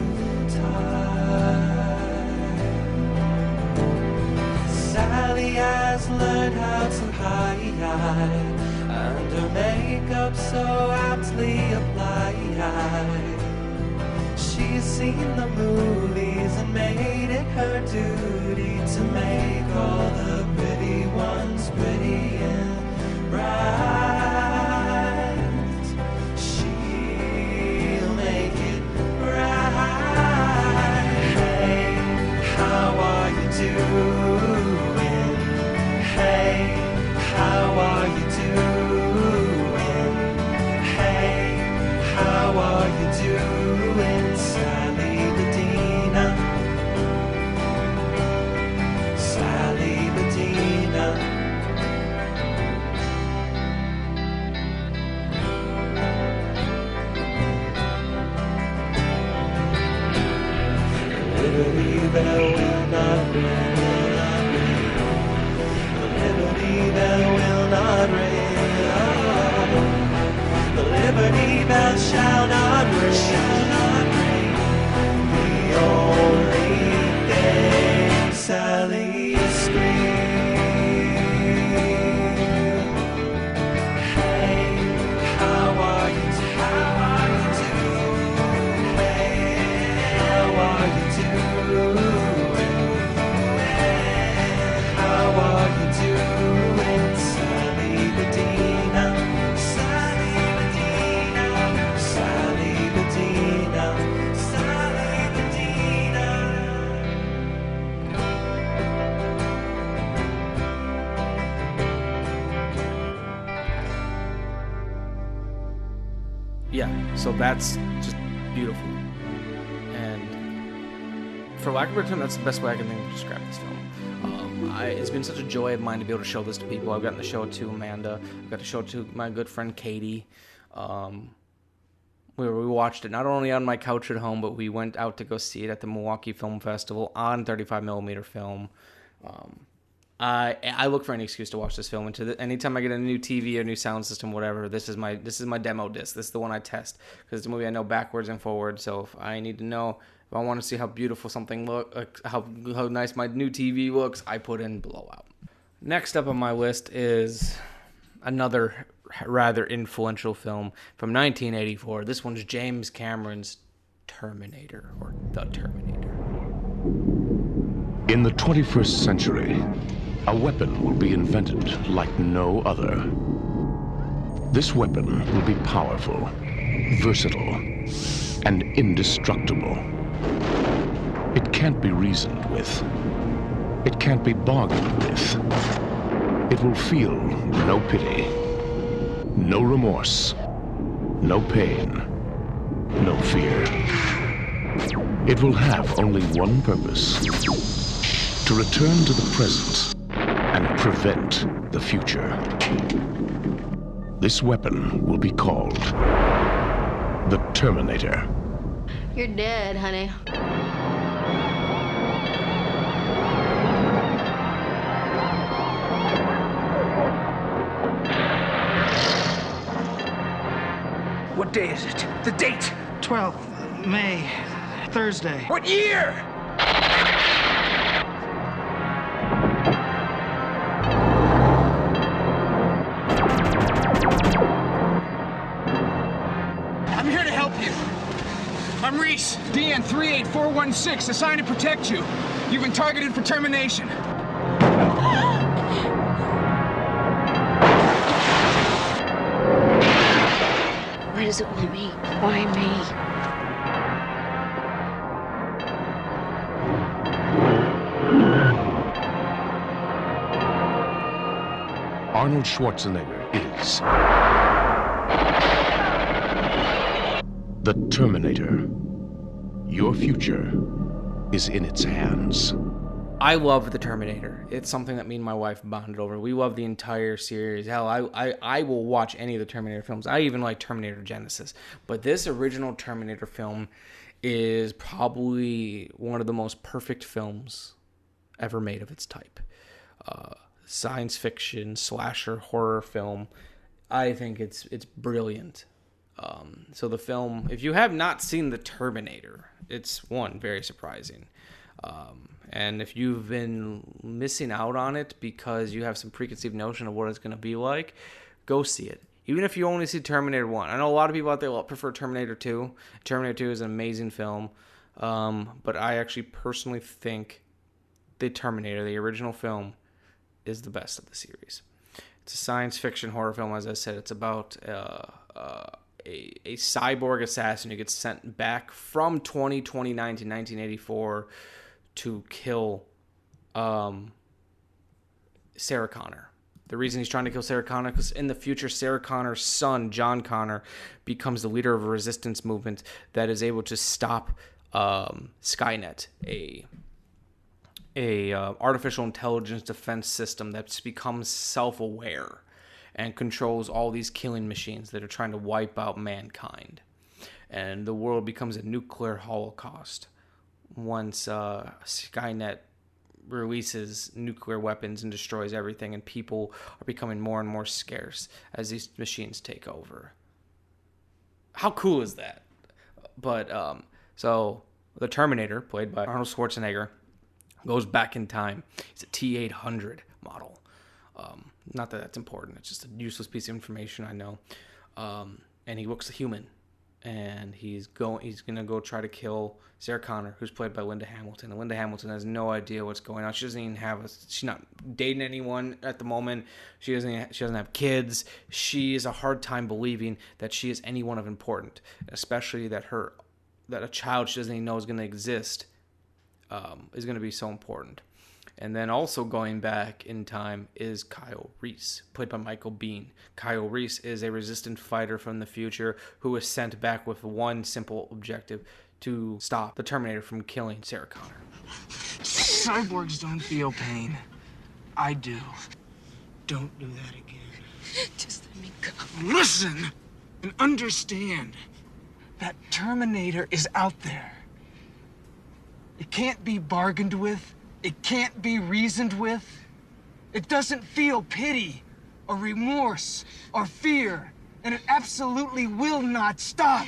[SPEAKER 14] tie. Sally has learned how to hide, and her makeup so aptly applied. She's seen the movies and made it her duty to make all the pretty ones pretty and bright. She'll make it right. Hey, how are you doing? Hey, how are you doing? Hey, how are you doing? Sally Medina, Sally Medina. The Liberty Bell will not ring, will not ring. The Liberty Bell will not ring. Oh, the Liberty Bell shall not ring, shall not ring. The only thing Sally scream. Hey, how are you doing? Hey, how are you doing? How are you doing? Sally Medina, Sally Medina, Sally Medina, Sally Medina.
[SPEAKER 1] Yeah, so that's just beautiful. And for lack of a better term, that's the best way I can think to describe this film. It's been such a joy of mine to be able to show this to people. I've gotten to show it to Amanda. I've got to show it to my good friend Katie. We watched it not only on my couch at home, but we went out to go see it at the Milwaukee Film Festival on 35mm film. I look for any excuse to watch this film. Anytime I get a new TV or new sound system, whatever, this is my demo disc. This is the one I test because it's a movie I know backwards and forwards. So if I need to know, if I want to see how beautiful something how nice my new TV looks, I put in Blowout. Next up on my list is another rather influential film from 1984. This one's James Cameron's Terminator, or The Terminator.
[SPEAKER 11] In the 21st century, a weapon will be invented like no other. This weapon will be powerful, versatile, and indestructible. It can't be reasoned with. It can't be bargained with. It will feel no pity, no remorse, no pain, no fear. It will have only one purpose: to return to the present and prevent the future. This weapon will be called the Terminator.
[SPEAKER 15] You're dead, honey.
[SPEAKER 16] What day is it? The date?
[SPEAKER 17] 12th May, Thursday.
[SPEAKER 16] What year? I'm here to help you. I'm Reese, DN 38416, assigned to protect you. You've been targeted for termination.
[SPEAKER 12] Why does it want me? Why me?
[SPEAKER 11] Arnold Schwarzenegger is the Terminator. Your future is in its hands.
[SPEAKER 1] I love The Terminator. It's something that me and my wife bonded over. We love the entire series. Hell, I will watch any of the Terminator films. I even like Terminator Genesis. But this original Terminator film is probably one of the most perfect films ever made of its type. science fiction slasher horror film. I think it's brilliant. So the film, if you have not seen The Terminator, it's very surprising. And if you've been missing out on it because you have some preconceived notion of what it's going to be like, go see it. Even if you only see Terminator 1. I know a lot of people out there prefer Terminator 2. Terminator 2 is an amazing film. But I actually personally think The Terminator, the original film, is the best of the series. It's a science fiction horror film, as I said. It's about a cyborg assassin who gets sent back from 2029 to 1984 to kill Sarah Connor. The reason he's trying to kill Sarah Connor because in the future, Sarah Connor's son, John Connor, becomes the leader of a resistance movement that is able to stop Skynet, a artificial intelligence defense system that's become self-aware and controls all these killing machines that are trying to wipe out mankind. And the world becomes a nuclear holocaust once Skynet releases nuclear weapons and destroys everything, and people are becoming more and more scarce as these machines take over. How cool is that? But so the Terminator, played by Arnold Schwarzenegger, goes back in time. It's a T-800 model. Not that that's important. It's just a useless piece of information, I know. And he looks a human. And he's gonna go try to kill Sarah Connor, who's played by Linda Hamilton. And Linda Hamilton has no idea what's going on. She doesn't even she's not dating anyone at the moment. She doesn't have kids. She has a hard time believing that she is anyone of importance, especially that a child she doesn't even know is going to exist is going to be so important. And then also going back in time is Kyle Reese, played by Michael Biehn. Kyle Reese is a resistant fighter from the future who is sent back with one simple objective: to stop the Terminator from killing Sarah Connor.
[SPEAKER 17] Cyborgs don't feel pain. I do. Don't do that again.
[SPEAKER 15] Just let me go.
[SPEAKER 17] Listen and understand that Terminator is out there. It can't be bargained with. It can't be reasoned with. It doesn't feel pity or remorse or fear. And it absolutely will not stop.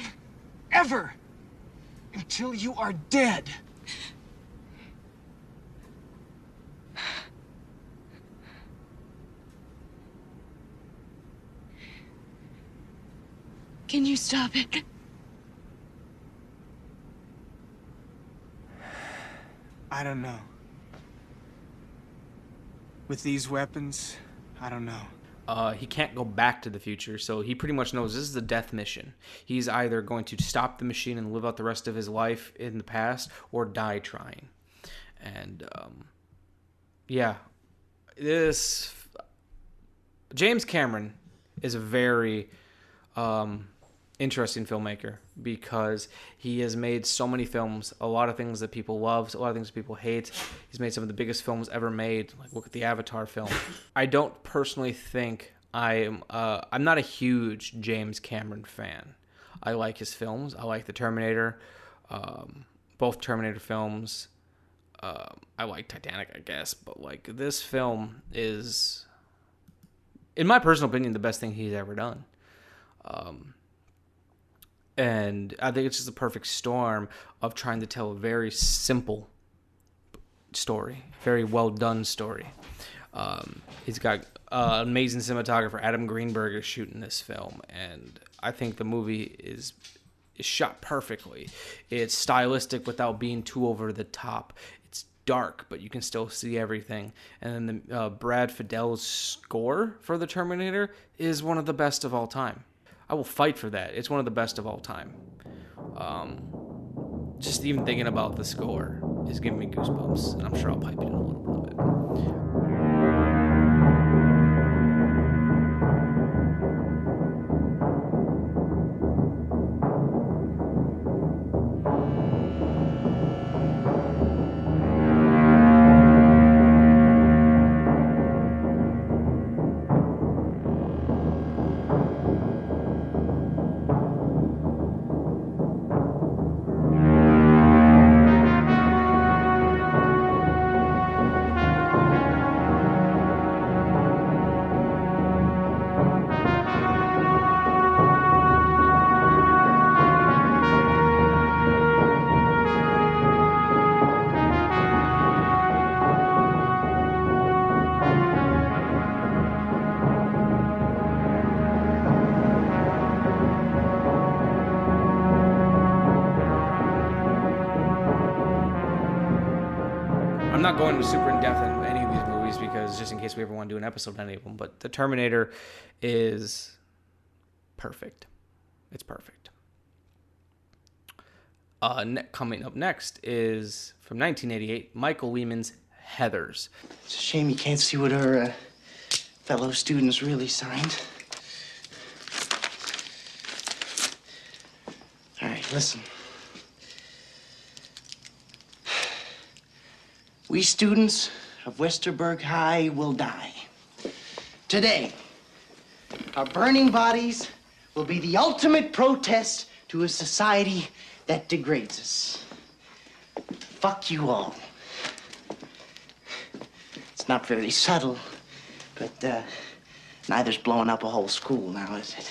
[SPEAKER 17] Ever. Until you are dead.
[SPEAKER 15] Can you stop it?
[SPEAKER 17] I don't know. With these weapons, I don't know.
[SPEAKER 1] He can't go back to the future, so he pretty much knows this is a death mission. He's either going to stop the machine and live out the rest of his life in the past, or die trying. And, James Cameron is a very interesting filmmaker because he has made so many films, a lot of things that people love, a lot of things that people hate. He's made some of the biggest films ever made. Like, look at the Avatar film. I don't personally think I'm not a huge James Cameron fan. I like his films. I like The Terminator, both Terminator films. I like Titanic, I guess, but like this film is, in my personal opinion, the best thing he's ever done. And I think it's just a perfect storm of trying to tell a very simple story, very well done story. He's got amazing cinematographer Adam Greenberg is shooting this film, and I think the movie is shot perfectly. It's stylistic without being too over the top. It's dark, but you can still see everything. And then the Brad Fiddel's score for The Terminator is one of the best of all time. I will fight for that. It's one of the best of all time. Just even thinking about the score is giving me goosebumps, and I'm sure I'll pipe it in a little bit. I'm not going to super in depth in any of these movies because just in case we ever want to do an episode on any of them, but The Terminator is perfect. It's perfect. Coming up next is from 1988, Michael Lehmann's Heathers.
[SPEAKER 18] It's a shame you can't see what her fellow students really signed. All right, listen. We students of Westerberg High will die. Today, our burning bodies will be the ultimate protest to a society that degrades us. Fuck you all. It's not very subtle, but neither's blowing up a whole school now, is it?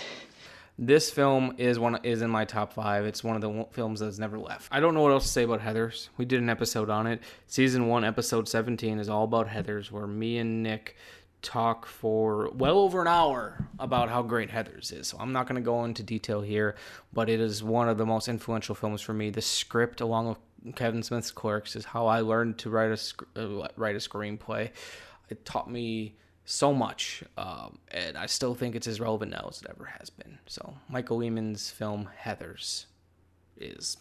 [SPEAKER 1] This film is in my top 5. It's one of the films that's never left. I don't know what else to say about Heathers. We did an episode on it. Season 1, episode 17 is all about Heathers, where me and Nick talk for well over an hour about how great Heathers is. So I'm not going to go into detail here, but it is one of the most influential films for me. The script, along with Kevin Smith's Clerks, is how I learned to write a screenplay. It taught me so much, and I still think it's as relevant now as it ever has been. So Michael Lehmann's film Heathers is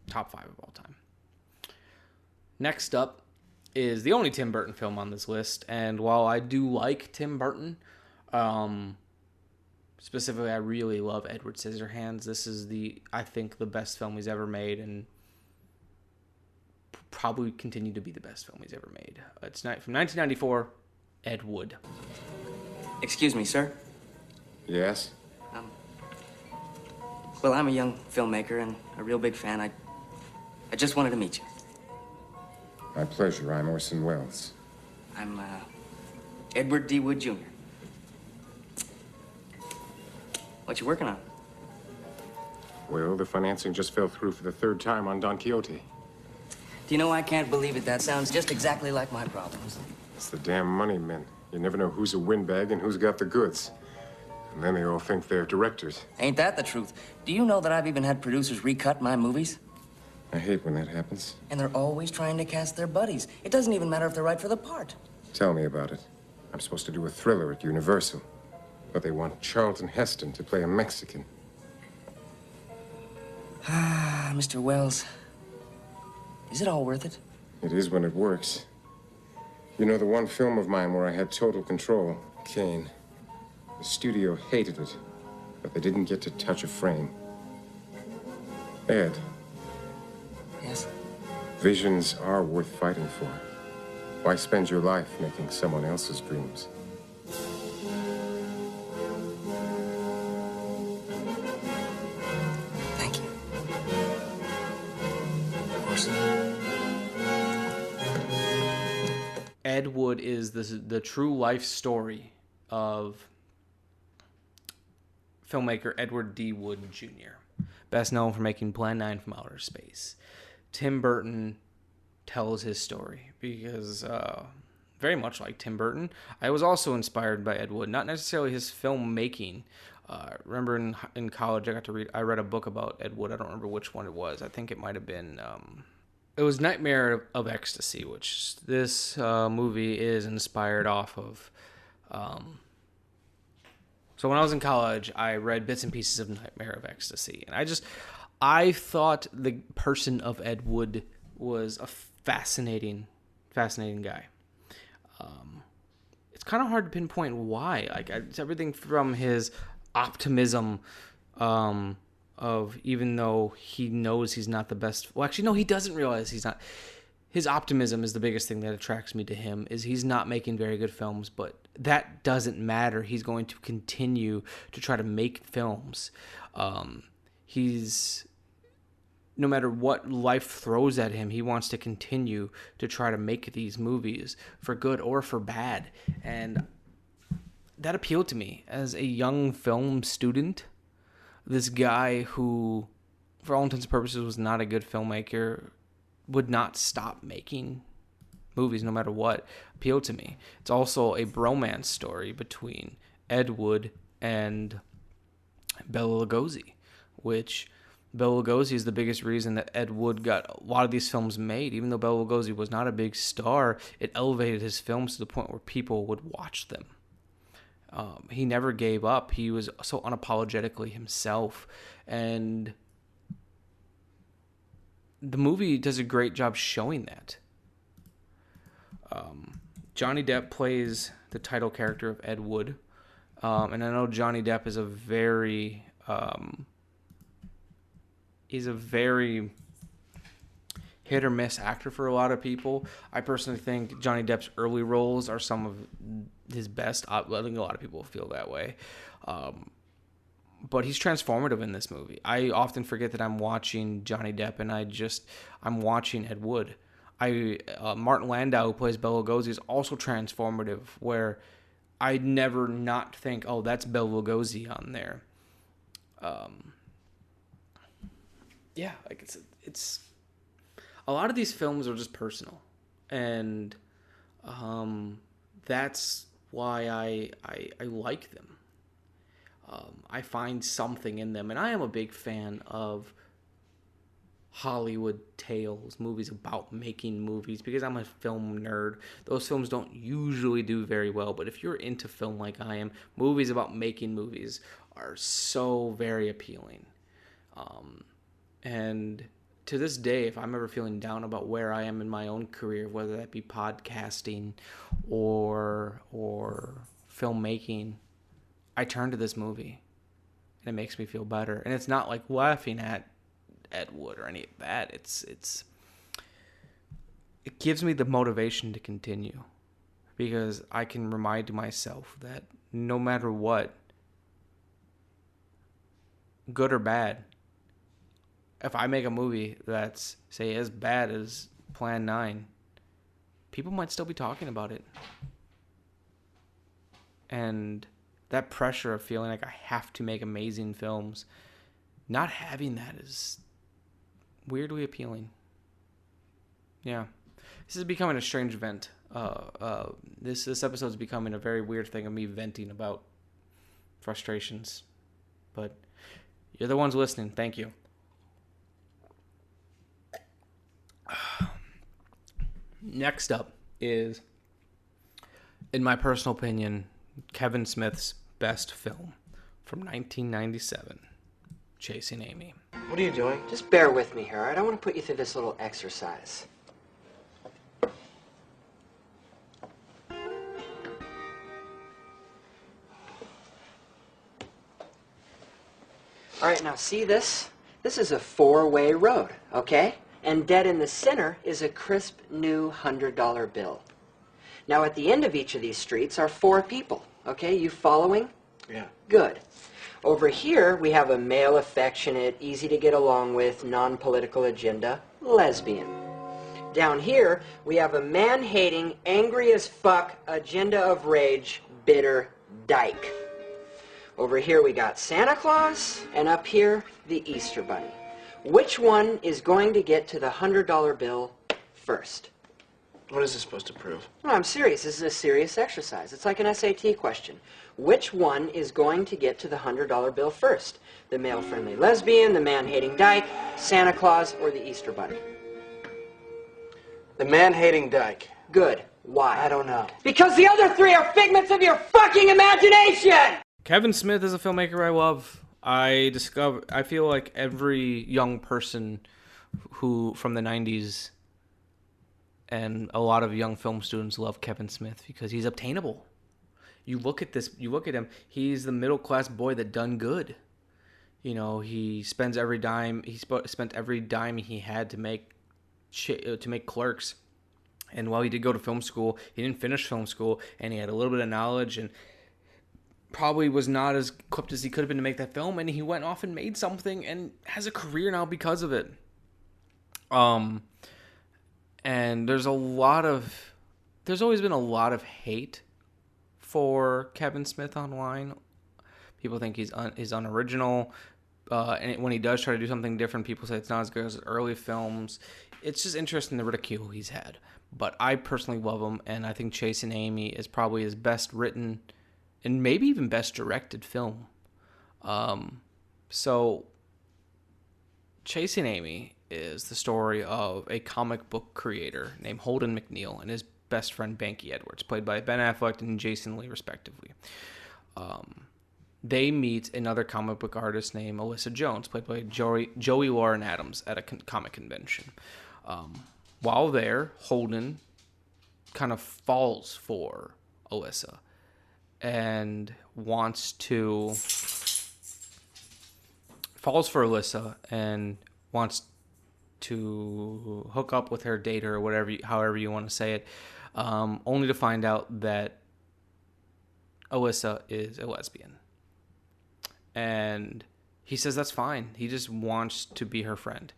[SPEAKER 1] top 5 of all time. Next up is the only Tim Burton film on this list, and while I do like Tim Burton, specifically I really love Edward Scissorhands. This is I think the best film he's ever made, and probably continue to be the best film he's ever made. It's from 1994, Ed Wood.
[SPEAKER 19] Excuse me, sir.
[SPEAKER 6] Yes?
[SPEAKER 19] Well, I'm a young filmmaker and a real big fan. I just wanted to meet you.
[SPEAKER 6] My pleasure. I'm Orson Welles.
[SPEAKER 19] I'm Edward D. Wood, Jr. What you working on?
[SPEAKER 6] Well, the financing just fell through for the 3rd time on Don Quixote.
[SPEAKER 19] Do you know, I can't believe it. That sounds just exactly like my problems.
[SPEAKER 6] It's the damn money men. You never know who's a windbag and who's got the goods. And then they all think they're directors.
[SPEAKER 19] Ain't that the truth? Do you know that I've even had producers recut my movies?
[SPEAKER 6] I hate when that happens.
[SPEAKER 19] And they're always trying to cast their buddies. It doesn't even matter if they're right for the part.
[SPEAKER 6] Tell me about it. I'm supposed to do a thriller at Universal. But they want Charlton Heston to play a Mexican.
[SPEAKER 19] Ah, Mr. Wells. Is it all worth it?
[SPEAKER 6] It is when it works. You know, the one film of mine where I had total control, Kane. The studio hated it, but they didn't get to touch a frame. Ed.
[SPEAKER 19] Yes?
[SPEAKER 6] Visions are worth fighting for. Why spend your life making someone else's dreams?
[SPEAKER 19] Thank you. Orson.
[SPEAKER 1] Ed Wood is the true life story of filmmaker Edward D. Wood Jr., best known for making Plan 9 from Outer Space. Tim Burton tells his story because, very much like Tim Burton, I was also inspired by Ed Wood, not necessarily his filmmaking. Remember in college I read a book about Ed Wood. I don't remember which one it was. I think it might have been... it was Nightmare of Ecstasy, which this movie is inspired off of. So when I was in college, I read bits and pieces of Nightmare of Ecstasy. And I thought the person of Ed Wood was a fascinating guy. It's kind of hard to pinpoint why. It's everything from his optimism of even though he knows he's not the best. Well, actually, no, he doesn't realize he's not. His optimism is the biggest thing that attracts me to him, is he's not making very good films, but that doesn't matter. He's going to continue to try to make films. He's, no matter what life throws at him, he wants to continue to try to make these movies for good or for bad. And that appealed to me as a young film student. This guy who, for all intents and purposes, was not a good filmmaker, would not stop making movies no matter what, appealed to me. It's also a bromance story between Ed Wood and Bela Lugosi, which Bela Lugosi is the biggest reason that Ed Wood got a lot of these films made. Even though Bela Lugosi was not a big star, it elevated his films to the point where people would watch them. He never gave up. He was so unapologetically himself. And the movie does a great job showing that. Johnny Depp plays the title character of Ed Wood. And I know Johnny Depp is a very... he's a very hit or miss actor for a lot of people. I personally think Johnny Depp's early roles are some of his best. I think a lot of people feel that way. But he's transformative in this movie. I often forget that I'm watching Johnny Depp and I'm watching Ed Wood. Martin Landau, who plays Bela Lugosi, is also transformative, where I'd never not think, oh, that's Bela Lugosi on there. Yeah, like it's a lot of these films are just personal, and that's why I like them. I find something in them, and I am a big fan of Hollywood tales, movies about making movies, because I'm a film nerd. Those films don't usually do very well, but if you're into film like I am, movies about making movies are so very appealing. And to this day, if I'm ever feeling down about where I am in my own career, whether that be podcasting or filmmaking, I turn to this movie, and it makes me feel better. And it's not like laughing at Ed Wood or any of that. It gives me the motivation to continue, because I can remind myself that no matter what, good or bad, if I make a movie that's, say, as bad as Plan 9, people might still be talking about it. And that pressure of feeling like I have to make amazing films, not having that is weirdly appealing. Yeah. This is becoming a strange vent. This episode is becoming a very weird thing of me venting about frustrations. But you're the ones listening. Thank you. Next up is, in my personal opinion, Kevin Smith's best film from 1997, Chasing Amy.
[SPEAKER 20] What are you doing? Just bear with me here, all right? I want to put you through this little exercise. All right, now see this? This is a four-way road, okay? And dead in the center is a crisp new $100 bill. Now at the end of each of these streets are four people, okay? You following?
[SPEAKER 10] Yeah.
[SPEAKER 20] Good. Over here we have a male affectionate, easy to get along with, non-political agenda, lesbian. Down here we have a man-hating, angry as fuck, agenda of rage, bitter dyke. Over here we got Santa Claus, and up here the Easter Bunny. Which one is going to get to the $100 bill first?
[SPEAKER 10] What is this supposed to prove?
[SPEAKER 20] No, I'm serious. This is a serious exercise. It's like an SAT question. Which one is going to get to the $100 bill first? The male-friendly lesbian, the man-hating dyke, Santa Claus, or the Easter Bunny?
[SPEAKER 10] The man-hating dyke.
[SPEAKER 20] Good. Why?
[SPEAKER 10] I don't know.
[SPEAKER 20] Because the other three are figments of your fucking imagination!
[SPEAKER 1] Kevin Smith is a filmmaker I love. I feel like every young person who from the 90s and a lot of young film students love Kevin Smith because he's obtainable. You look at him, he's the middle-class boy that done good. You know, he spent every dime he had to make Clerks. And while he did go to film school, he didn't finish film school, and he had a little bit of knowledge and probably was not as equipped as he could have been to make that film, and he went off and made something and has a career now because of it. And there's always been a lot of hate for Kevin Smith online. People think he's unoriginal, and when he does try to do something different, people say it's not as good as early films. It's just interesting the ridicule he's had. But I personally love him, and I think Chasing Amy is probably his best written and maybe even best directed film. So Chasing Amy is the story of a comic book creator named Holden McNeil and his best friend Banky Edwards, played by Ben Affleck and Jason Lee, respectively. They meet another comic book artist named Alyssa Jones, played by Joey Lauren Adams, at a comic convention. While there, Holden kind of falls for Alyssa and wants to hook up with her, date her, or however you want to say it, only to find out that Alyssa is a lesbian. And he says that's fine. He just wants to be her friend.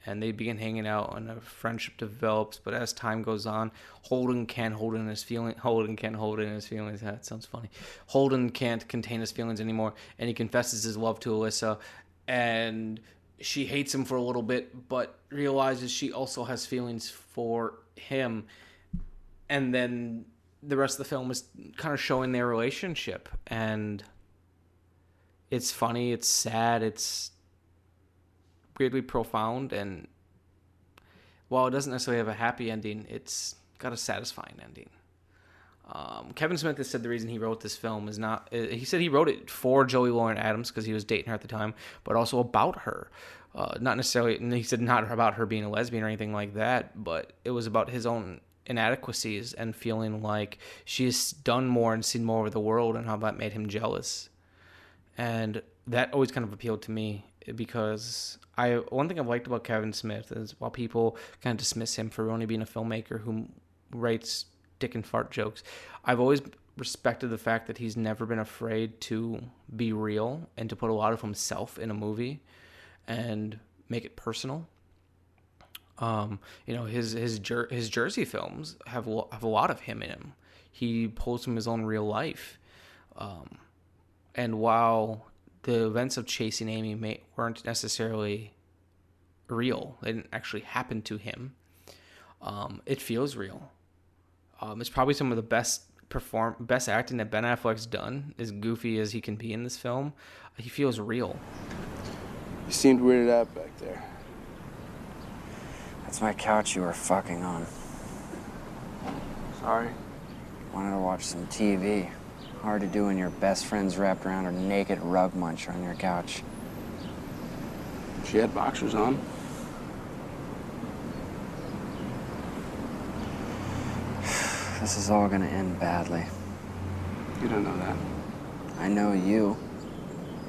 [SPEAKER 1] And they begin hanging out, and a friendship develops. But as time goes on, Holden can't hold in his feelings. That sounds funny. Holden can't contain his feelings anymore, and he confesses his love to Alyssa. And she hates him for a little bit, but realizes she also has feelings for him. And then the rest of the film is kind of showing their relationship. And it's funny, it's sad, it's weirdly profound, and while it doesn't necessarily have a happy ending, it's got a satisfying ending. Kevin Smith has said the reason he wrote this film is not... he said he wrote it for Joey Lauren Adams because he was dating her at the time, but also about her. Not necessarily... And he said not about her being a lesbian or anything like that, but it was about his own inadequacies and feeling like she's done more and seen more of the world, and how that made him jealous. And that always kind of appealed to me, because one thing I've liked about Kevin Smith is, while people kind of dismiss him for only being a filmmaker who writes dick and fart jokes, I've always respected the fact that he's never been afraid to be real and to put a lot of himself in a movie and make it personal. His Jersey films have a lot of him in him. He pulls from his own real life. And while the events of Chasing Amy weren't necessarily real, they didn't actually happen to him, it feels real. It's probably some of the best acting that Ben Affleck's done, as goofy as he can be in this film. He feels real.
[SPEAKER 21] You seemed weirded out back there.
[SPEAKER 22] That's my couch you were fucking on.
[SPEAKER 21] Sorry?
[SPEAKER 22] Wanted to watch some TV. Hard to do when your best friend's wrapped around a naked rug muncher on your couch.
[SPEAKER 21] She had boxers on.
[SPEAKER 22] This is all gonna end badly.
[SPEAKER 21] You don't know that.
[SPEAKER 22] I know you.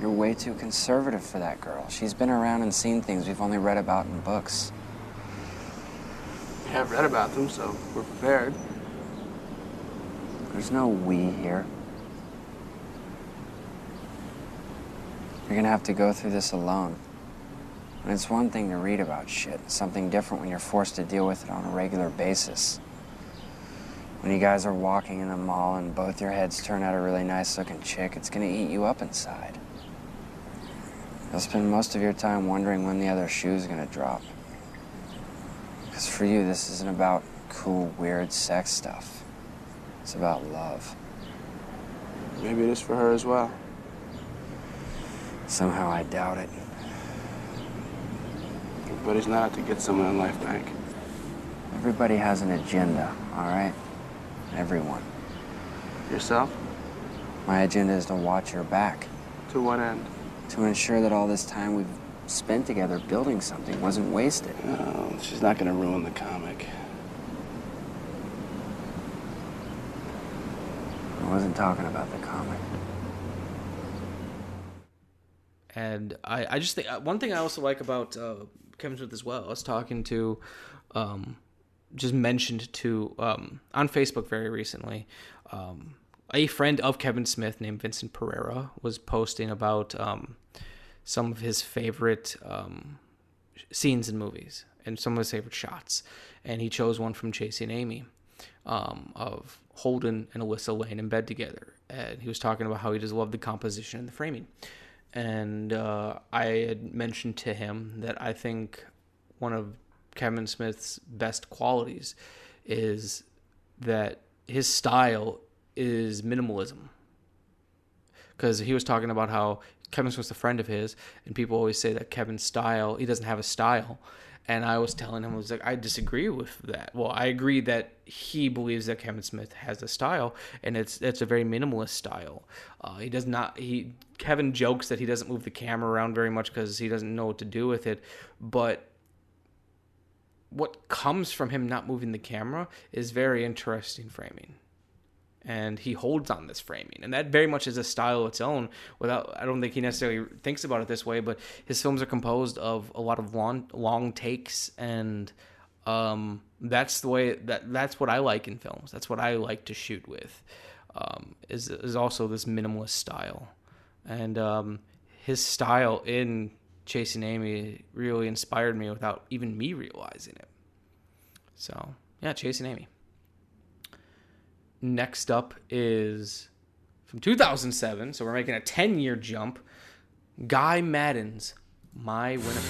[SPEAKER 22] You're way too conservative for that girl. She's been around and seen things we've only read about in books.
[SPEAKER 21] We have read about them, so we're prepared.
[SPEAKER 22] There's no we here. You're gonna have to go through this alone. And it's one thing to read about shit. It's something different when you're forced to deal with it on a regular basis. When you guys are walking in the mall and both your heads turn out a really nice-looking chick, it's gonna eat you up inside. You'll spend most of your time wondering when the other shoe's gonna drop. Because for you, this isn't about cool, weird sex stuff. It's about love.
[SPEAKER 21] Maybe it is for her as well.
[SPEAKER 22] Somehow I doubt it.
[SPEAKER 21] Everybody's not out to get someone in life, Bank.
[SPEAKER 22] Everybody has an agenda, all right? Everyone.
[SPEAKER 21] Yourself?
[SPEAKER 22] My agenda is to watch your back.
[SPEAKER 21] To what end?
[SPEAKER 22] To ensure that all this time we've spent together building something wasn't wasted.
[SPEAKER 21] No, she's not gonna ruin the comic.
[SPEAKER 22] I wasn't talking about the comic.
[SPEAKER 1] And I just think one thing I also like about Kevin Smith as well, I was talking to, just mentioned to, on Facebook very recently, a friend of Kevin Smith named Vincent Pereira was posting about some of his favorite scenes in movies and some of his favorite shots. And he chose one from Chasing Amy, of Holden and Alyssa laying in bed together. And he was talking about how he just loved the composition and the framing. And I had mentioned to him that I think one of Kevin Smith's best qualities is that his style is minimalism. Because he was talking about how Kevin Smith's a friend of his, and people always say that Kevin's style, he doesn't have a style. And I was telling him, I was like, I disagree with that. Well, I agree that he believes that Kevin Smith has a style, and it's a very minimalist style. He does not. Kevin jokes that he doesn't move the camera around very much because he doesn't know what to do with it. But what comes from him not moving the camera is very interesting framing. And he holds on this framing, and that very much is a style of its own. I don't think he necessarily thinks about it this way, but his films are composed of a lot of long takes, and that's the way that's what I like in films. That's what I like to shoot with. Is also this minimalist style, and his style in Chasing Amy really inspired me without even me realizing it. So yeah, Chasing Amy. Next up is from 2007, so we're making a 10-year jump. Guy Madden's My Winnipeg.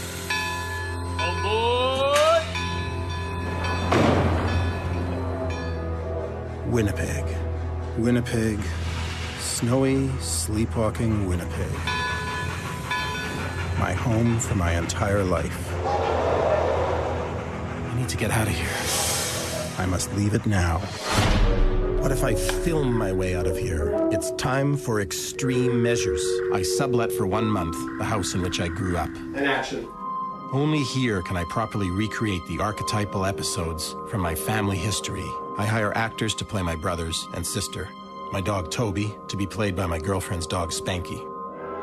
[SPEAKER 2] Winnipeg. Snowy, sleepwalking Winnipeg. My home for my entire life. I need to get out of here. I must leave it now. What if I film my way out of here? It's time for extreme measures. I sublet for 1 month the house in which I grew up.
[SPEAKER 18] And action.
[SPEAKER 2] Only here can I properly recreate the archetypal episodes from my family history. I hire actors to play my brothers and sister. My dog Toby to be played by my girlfriend's dog Spanky.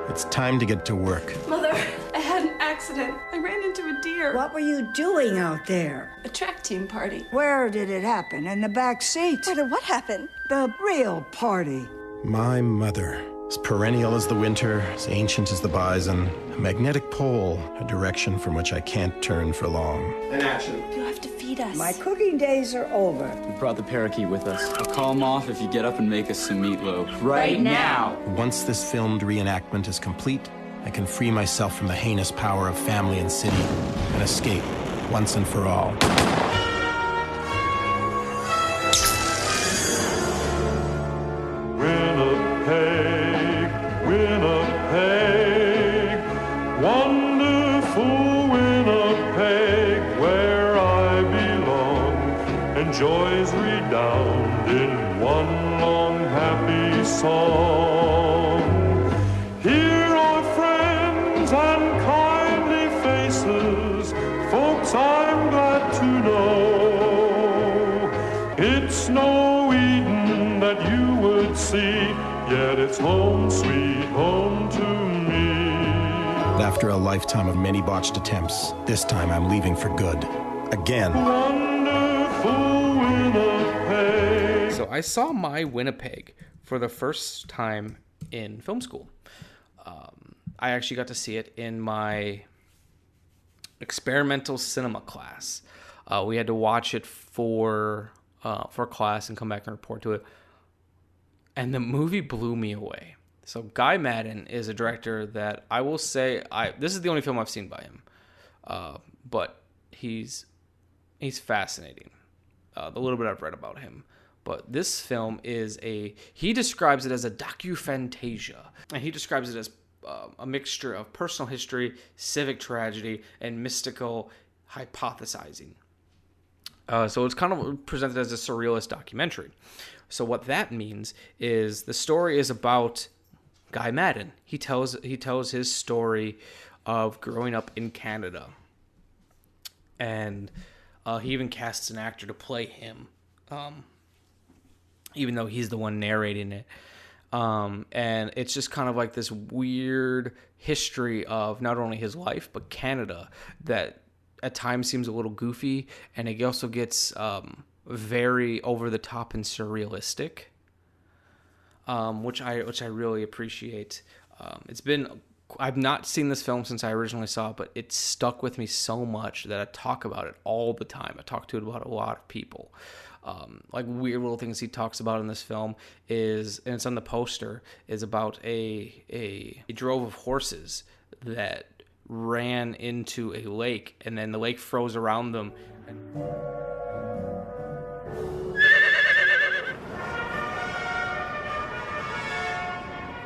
[SPEAKER 2] It's time to get to work.
[SPEAKER 15] Mother, I had an accident. I ran into a deer.
[SPEAKER 3] What were you doing out there?
[SPEAKER 15] A track team party.
[SPEAKER 3] Where did it happen? In the back seat?
[SPEAKER 15] What happened?
[SPEAKER 3] The real party.
[SPEAKER 2] My mother. As perennial as the winter, as ancient as the bison, a magnetic pole, a direction from which I can't turn for long.
[SPEAKER 18] And action.
[SPEAKER 15] You have to feed us.
[SPEAKER 3] My cooking days are over.
[SPEAKER 23] We brought the parakeet with us. I'll call him off if you get up and make us some meatloaf.
[SPEAKER 15] Right now.
[SPEAKER 2] Once this filmed reenactment is complete, I can free myself from the heinous power of family and city and escape once and for all.
[SPEAKER 24] Winnipeg, wonderful Winnipeg, where I belong, and joys redound in one long happy song. Here are friends and kindly faces, folks I'm glad to know. It's no Eden that you would see, yet it's home, sweet home to me.
[SPEAKER 2] After a lifetime of many botched attempts, this time I'm leaving for good. Again.
[SPEAKER 24] Wonderful Winnipeg.
[SPEAKER 1] So I saw My Winnipeg for the first time in film school. I actually got to see it in my experimental cinema class. We had to watch it for class and come back and report to it. And the movie blew me away. So Guy Madden is a director that I will say, this is the only film I've seen by him. But he's fascinating. The little bit I've read about him. But this film he describes it as a docufantasia. And he describes it as a mixture of personal history, civic tragedy, and mystical hypothesizing. So it's kind of presented as a surrealist documentary. So what that means is the story is about Guy Madden. He tells his story of growing up in Canada. And he even casts an actor to play him, even though he's the one narrating it. And it's just kind of like this weird history of not only his life, but Canada that at times seems a little goofy. And it also gets very over the top and surrealistic, which I really appreciate. I've not seen this film since I originally saw it, but it stuck with me so much that I talk about it all the time. I talk to it about a lot of people. Like weird little things he talks about in this film and it's on the poster, is about a drove of horses that ran into a lake, and then the lake froze around them.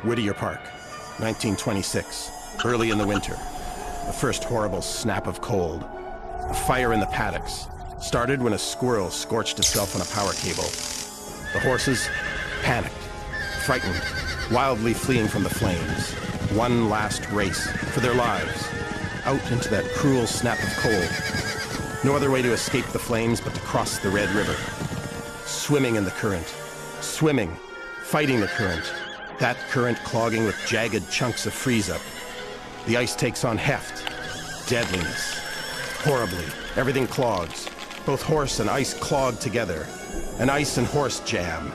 [SPEAKER 2] Whittier Park. 1926, early in the winter. The first horrible snap of cold. A fire in the paddocks. Started when a squirrel scorched itself on a power cable. The horses, panicked, frightened, wildly fleeing from the flames. One last race for their lives, out into that cruel snap of cold. No other way to escape the flames but to cross the Red River. Swimming in the current, swimming, fighting the current, that current clogging with jagged chunks of freeze-up. The ice takes on heft, deadliness. Horribly, everything clogs. Both horse and ice clog together. An ice and horse jam.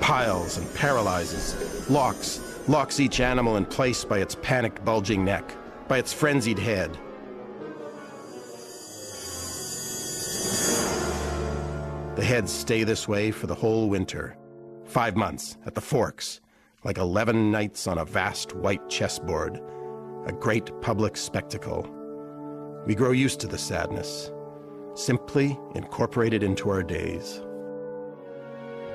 [SPEAKER 2] Piles and paralyzes. Locks each animal in place by its panicked, bulging neck, by its frenzied head. The heads stay this way for the whole winter. 5 months at the Forks, like 11 nights on a vast white chessboard. A great public spectacle. We grow used to the sadness, simply incorporated into our days.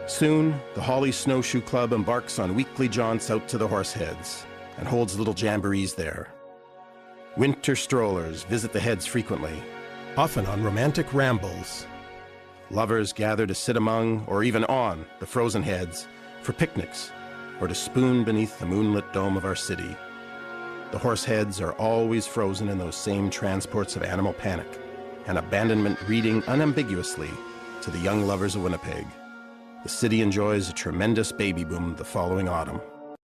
[SPEAKER 2] Soon, the Hawley Snowshoe Club embarks on weekly jaunts out to the Horseheads and holds little jamborees there. Winter strollers visit the heads frequently, often on romantic rambles. Lovers gather to sit among, or even on, the frozen heads for picnics or to spoon beneath the moonlit dome of our city. The Horseheads are always frozen in those same transports of animal panic and abandonment reading unambiguously to the young lovers of Winnipeg. The city enjoys a tremendous baby boom the following autumn.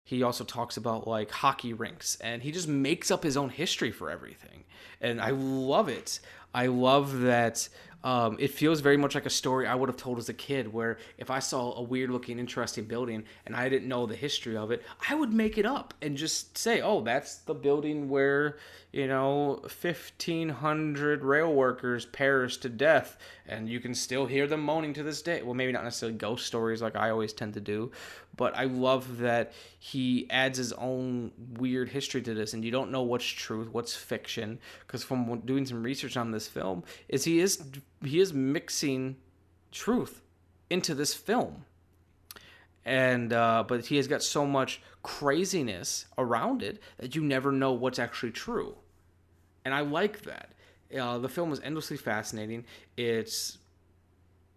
[SPEAKER 1] He also talks about like hockey rinks, and he just makes up his own history for everything. And I love it. I love that it feels very much like a story I would have told as a kid, where if I saw a weird looking, interesting building and I didn't know the history of it, I would make it up and just say, oh, that's the building where, 1,500 rail workers perished to death, and you can still hear them moaning to this day. Well, maybe not necessarily ghost stories like I always tend to do, but I love that he adds his own weird history to this, and you don't know what's truth, what's fiction, because from doing some research on this film, he is mixing truth into this film. And but he has got so much craziness around it that you never know what's actually true. And I like that. The film is endlessly fascinating. It's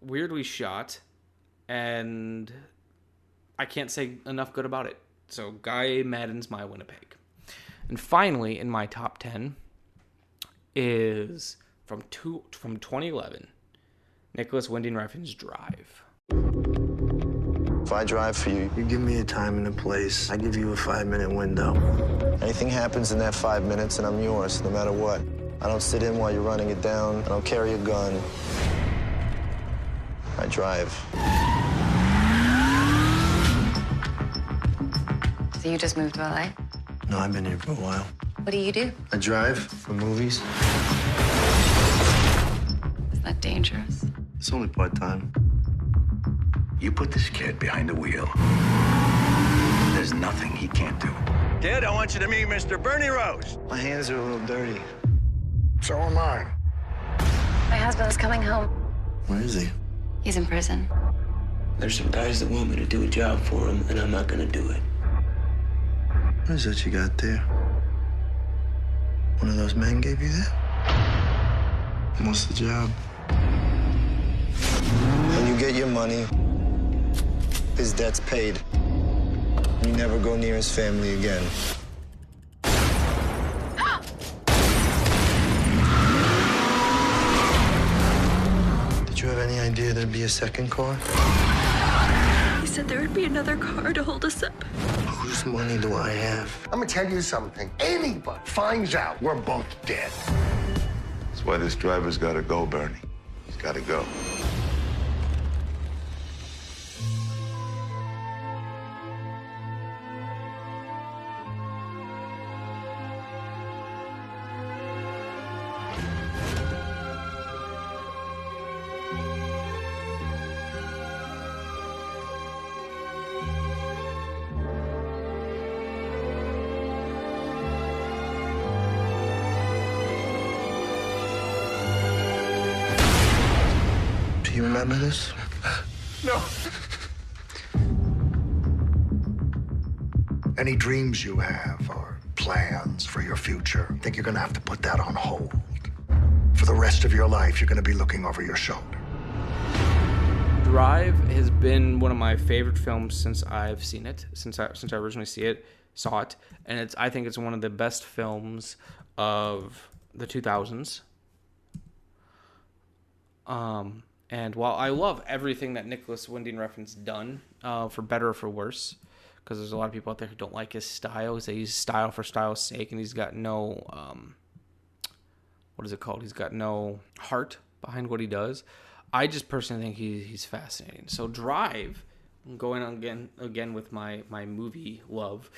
[SPEAKER 1] weirdly shot, and I can't say enough good about it. So Guy Madden's My Winnipeg. And finally, in my top 10 is from 2011, Nicholas Winding Refn's Drive.
[SPEAKER 4] If I drive for you, you give me a time and a place. I give you a 5-minute window. Anything happens in that 5 minutes and I'm yours, no matter what. I don't sit in while you're running it down. I don't carry a gun. I drive.
[SPEAKER 5] So you just moved to LA?
[SPEAKER 4] No, I've been here for a while.
[SPEAKER 5] What do you do?
[SPEAKER 4] I drive for movies.
[SPEAKER 5] Is that dangerous?
[SPEAKER 4] It's only part-time.
[SPEAKER 7] You put this kid behind the wheel. There's nothing he can't do.
[SPEAKER 4] Kid, I want you to meet Mr. Bernie Rose. My hands are a little dirty. So am I.
[SPEAKER 5] My husband's coming home.
[SPEAKER 4] Where is he?
[SPEAKER 5] He's in prison.
[SPEAKER 9] There's some guys that want me to do a job for them, and I'm not gonna do it.
[SPEAKER 4] What is that you got there? One of those men gave you that? What's the job? When you get your money, his debt's paid. You never go near his family again. Did you have any idea there'd be a second car?
[SPEAKER 15] He said there would be another car to hold us up.
[SPEAKER 4] Whose money do I have?
[SPEAKER 7] I'm gonna tell you something. Anybody finds out, we're both dead.
[SPEAKER 25] That's why this driver's gotta go, Bernie. He's gotta go.
[SPEAKER 4] Do you remember this?
[SPEAKER 7] No.
[SPEAKER 8] Any dreams you have or plans for your future, I think you're gonna have to put that on hold. For the rest of your life, you're gonna be looking over your shoulder.
[SPEAKER 1] Drive has been one of my favorite films since I've seen it, since I originally saw it, and I think it's one of the best films of the 2000s. And while I love everything that Nicholas Winding Refn's done, for better or for worse, because there's a lot of people out there who don't like his style. They use style for style's sake, and he's got no, what is it called? He's got no heart behind what he does. I just personally think he's fascinating. So Drive, going on again with my movie love,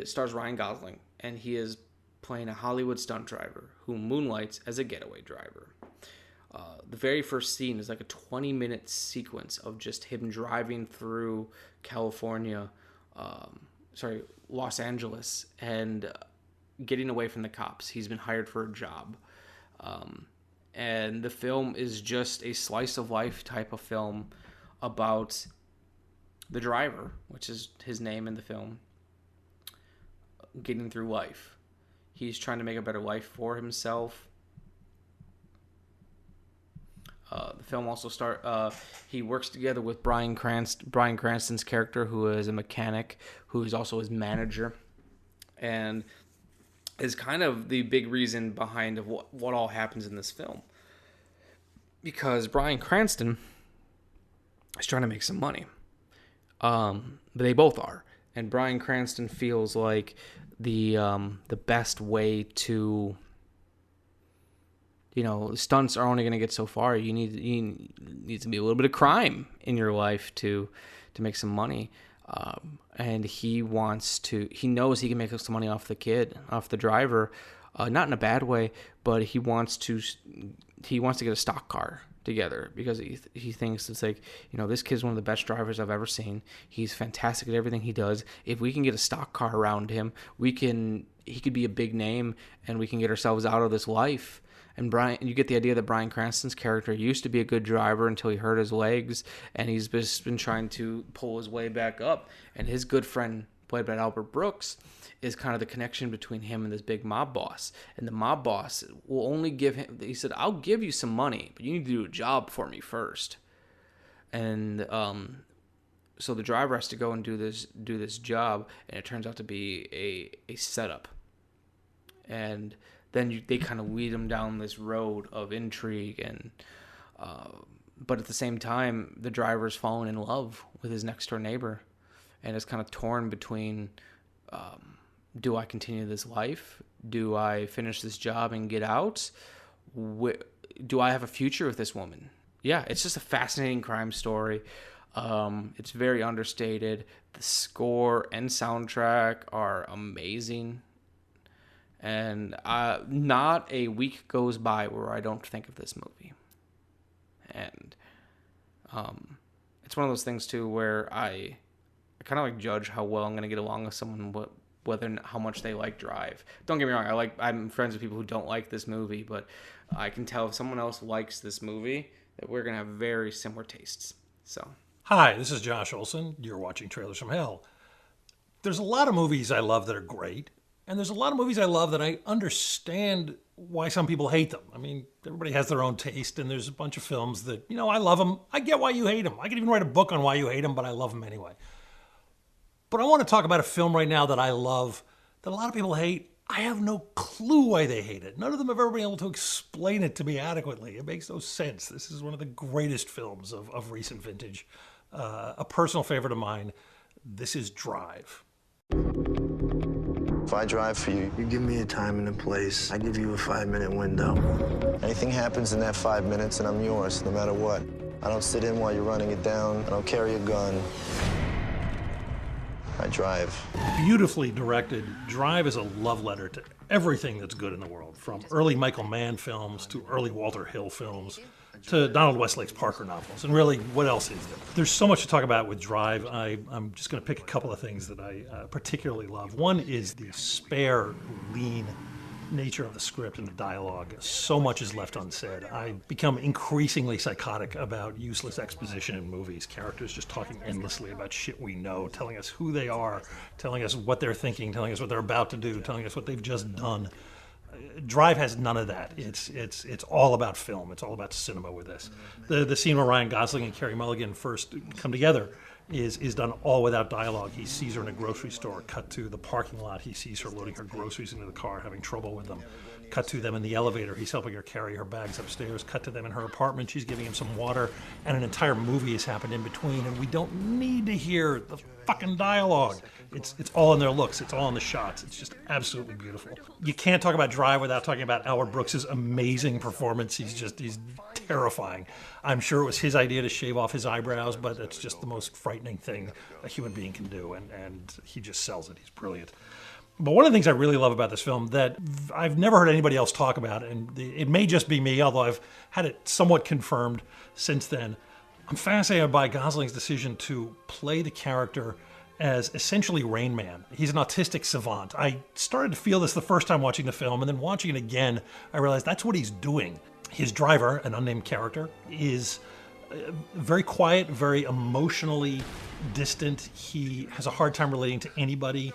[SPEAKER 1] stars Ryan Gosling, and he is playing a Hollywood stunt driver who moonlights as a getaway driver. The very first scene is like a 20-minute sequence of just him driving through Los Angeles, and getting away from the cops. He's been hired for a job. And the film is just a slice of life type of film about the driver, which is his name in the film, getting through life. He's trying to make a better life for himself. The film also he works together with Bryan Cranston's character, who is a mechanic, who is also his manager, and is kind of the big reason behind of what all happens in this film. Because Bryan Cranston is trying to make some money. But they both are. And Bryan Cranston feels like the best way to, stunts are only going to get so far. You need to be a little bit of crime in your life to make some money. And he knows he can make some money off the driver, not in a bad way, but he wants to get a stock car together, because he thinks it's like, this kid's one of the best drivers I've ever seen. He's fantastic at everything he does. If we can get a stock car around him, he could be a big name, and we can get ourselves out of this life. And you get the idea that Bryan Cranston's character used to be a good driver until he hurt his legs, and he's just been trying to pull his way back up. And his good friend, played by Albert Brooks, is kind of the connection between him and this big mob boss. And the mob boss will only give him, he said, I'll give you some money, but you need to do a job for me first. And so the driver has to go and do this job, and it turns out to be a setup. And then they kind of lead him down this road of intrigue, and but at the same time, the driver's fallen in love with his next door neighbor, and is kind of torn between, do I continue this life? Do I finish this job and get out? Do I have a future with this woman? Yeah, it's just a fascinating crime story. It's very understated. The score and soundtrack are amazing. And not a week goes by where I don't think of this movie. And it's one of those things, too, where I kind of judge how well I'm going to get along with someone, how much they like Drive. Don't get me wrong, I'm friends with people who don't like this movie, but I can tell if someone else likes this movie that we're going to have very similar tastes. So,
[SPEAKER 12] hi, this is Josh Olson. You're watching Trailers from Hell. There's a lot of movies I love that are great. And there's a lot of movies I love that I understand why some people hate them. I mean, everybody has their own taste, and there's a bunch of films that, I love them. I get why you hate them. I could even write a book on why you hate them, but I love them anyway. But I want to talk about a film right now that I love, that a lot of people hate. I have no clue why they hate it. None of them have ever been able to explain it to me adequately. It makes no sense. This is one of the greatest films of recent vintage. A personal favorite of mine. This is Drive.
[SPEAKER 4] If I drive for you, you give me a time and a place. I give you a 5-minute window. Anything happens in that 5 minutes, and I'm yours, no matter what. I don't sit in while you're running it down. I don't carry a gun. I drive.
[SPEAKER 12] Beautifully directed, Drive is a love letter to everything that's good in the world, from early Michael Mann films to early Walter Hill films to Donald Westlake's Parker novels. And really, what else is there? There's so much to talk about with Drive. I'm just going to pick a couple of things that I particularly love. One is the spare, lean nature of the script and the dialogue, so much is left unsaid. I become increasingly psychotic about useless exposition in movies. Characters just talking endlessly about shit we know, telling us who they are, telling us what they're thinking, telling us what they're about to do, telling us what they've just done. Drive has none of that. It's all about film. It's all about cinema with this. The scene where Ryan Gosling and Carey Mulligan first come together is done all without dialogue. He sees her in a grocery store, cut to the parking lot. He sees her loading her groceries into the car, having trouble with them. Cut to them in the elevator. He's helping her carry her bags upstairs. Cut to them in her apartment. She's giving him some water. And an entire movie has happened in between, and we don't need to hear the fucking dialogue. It's all in their looks. It's all in the shots. It's just absolutely beautiful. You can't talk about Drive without talking about Albert Brooks' amazing performance. He's terrifying. I'm sure it was his idea to shave off his eyebrows, but it's just the most frightening thing a human being can do, and he just sells it. He's brilliant. But one of the things I really love about this film that I've never heard anybody else talk about, and it may just be me, although I've had it somewhat confirmed since then, I'm fascinated by Gosling's decision to play the character as essentially Rain Man. He's an autistic savant. I started to feel this the first time watching the film, and then watching it again, I realized that's what he's doing. His driver, an unnamed character, is very quiet, very emotionally distant. He has a hard time relating to anybody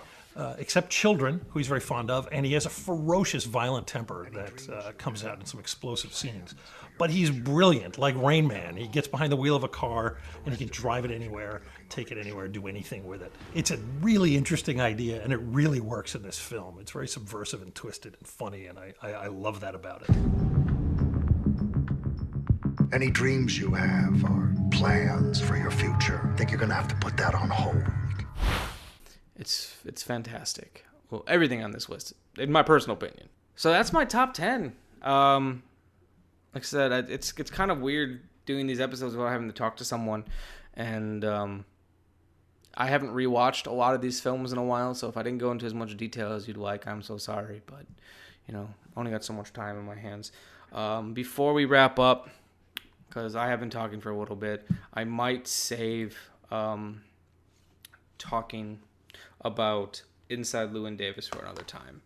[SPEAKER 12] except children, who he's very fond of, and he has a ferocious, violent temper that comes out in some explosive scenes. But he's brilliant, like Rain Man. He gets behind the wheel of a car, and he can drive it anywhere, take it anywhere, do anything with it. It's a really interesting idea, and it really works in this film. It's very subversive and twisted and funny, and I love that about it.
[SPEAKER 8] Any dreams you have or plans for your future, I think you're going to have to put that on hold.
[SPEAKER 1] It's fantastic. Well, everything on this list, in my personal opinion. So that's my top 10. Like I said, it's kind of weird doing these episodes without having to talk to someone, and I haven't rewatched a lot of these films in a while, so if I didn't go into as much detail as you'd like, I'm so sorry, but, you know, only got so much time in my hands. Before we wrap up, because I have been talking for a little bit, I might save talking about Inside Llewyn Davis for another time.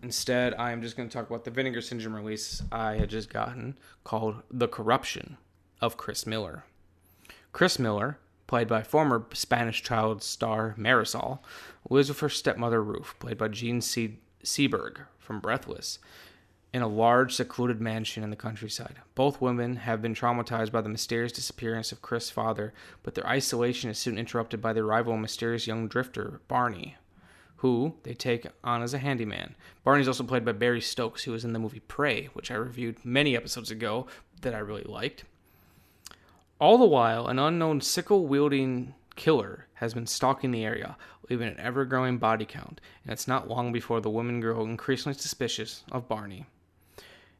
[SPEAKER 1] Instead, I am just going to talk about the Vinegar Syndrome release I had just gotten, called The Corruption of Chris Miller. Chris Miller, played by former Spanish Child star Marisol, lives with her stepmother Ruth, played by Jean Seberg from Breathless, in a large, secluded mansion in the countryside. Both women have been traumatized by the mysterious disappearance of Chris' father, but their isolation is soon interrupted by the arrival of a mysterious young drifter, Barney, who they take on as a handyman. Barney is also played by Barry Stokes, who was in the movie Prey, which I reviewed many episodes ago that I really liked. All the while, an unknown sickle-wielding killer has been stalking the area, leaving an ever-growing body count, and it's not long before the women grow increasingly suspicious of Barney.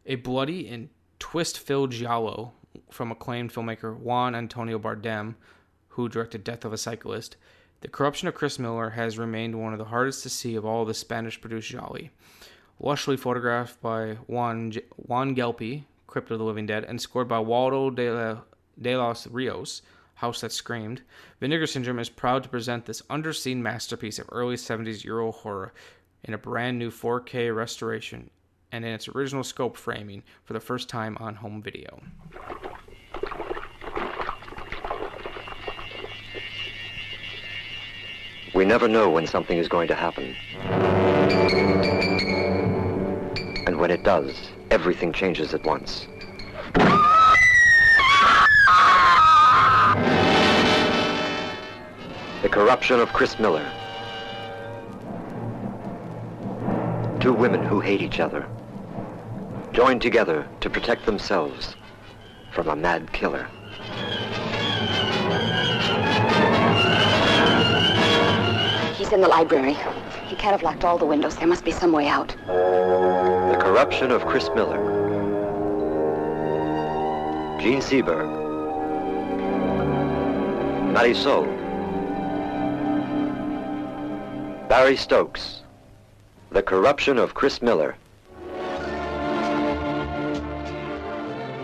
[SPEAKER 1] A bloody and twist-filled giallo from acclaimed filmmaker Juan Antonio Bardem, who directed Death of a Cyclist, The Corruption of Chris Miller has remained one of the hardest to see of all the Spanish-produced gialli. Lushly photographed by Juan Gelpi, Crypt of the Living Dead, and scored by Waldo de los Rios, House That Screamed, Vinegar Syndrome is proud to present this underseen masterpiece of early 70s Euro horror in a brand new 4K restoration and in its original scope framing for the first time on home video.
[SPEAKER 11] We never know when something is going to happen. And when it does, everything changes at once. The Corruption of Chris Miller. Two women who hate each other, joined together to protect themselves from a mad killer.
[SPEAKER 13] He's in the library. He can't have locked all the windows. There must be some way out.
[SPEAKER 11] The Corruption of Chris Miller. Jean Seberg. Marisol. Barry Stokes. The Corruption of Chris Miller.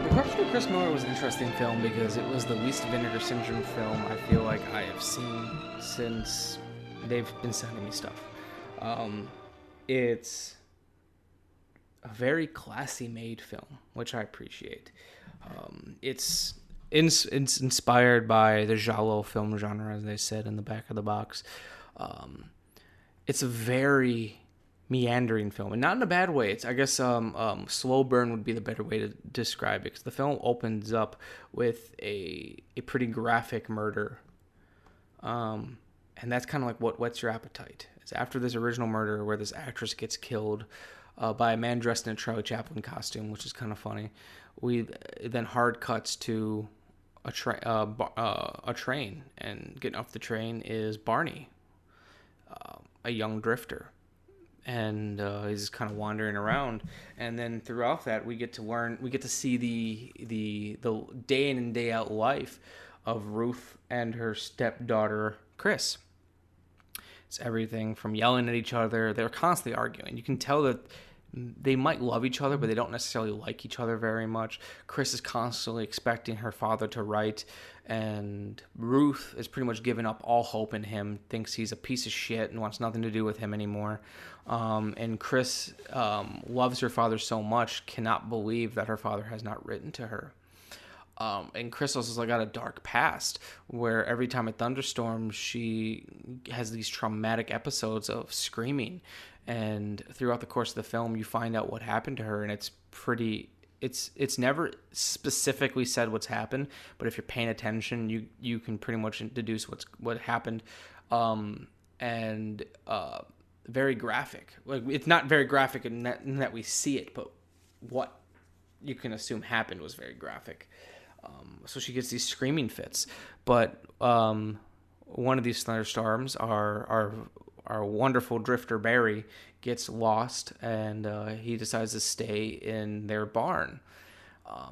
[SPEAKER 1] The Corruption of Chris Miller was an interesting film because it was the least Vinegar Syndrome film I feel like I have seen since they've been sending me stuff. It's a very classy made film, which I appreciate. It's inspired by the giallo film genre, as they said in the back of the box. It's a very meandering film, and not in a bad way. It's, I guess, slow burn would be the better way to describe it, because the film opens up with a pretty graphic murder, and that's kind of like what whets your appetite. It's after this original murder where this actress gets killed by a man dressed in a Charlie Chaplin costume, which is kind of funny. We then hard cuts to a train, and getting off the train is Barney, a young drifter, and he's kind of wandering around. And then throughout that, we get to see the day in and day out life of Ruth and her stepdaughter Chris. It's everything from yelling at each other. They're constantly arguing. You can tell that they might love each other, but they don't necessarily like each other very much. Chris is constantly expecting her father to write, and Ruth is pretty much giving up all hope in him, thinks he's a piece of shit and wants nothing to do with him anymore. And Chris loves her father so much, cannot believe that her father has not written to her. And Chris also got a dark past where every time it thunderstorms, she has these traumatic episodes of screaming. And throughout the course of the film, you find out what happened to her, and it's never specifically said what's happened, but if you're paying attention, you can pretty much deduce what happened. Very graphic. Like, it's not very graphic in that we see it, but what you can assume happened was very graphic. So she gets these screaming fits, but one of these thunderstorms, our wonderful drifter Barry gets lost, and he decides to stay in their barn.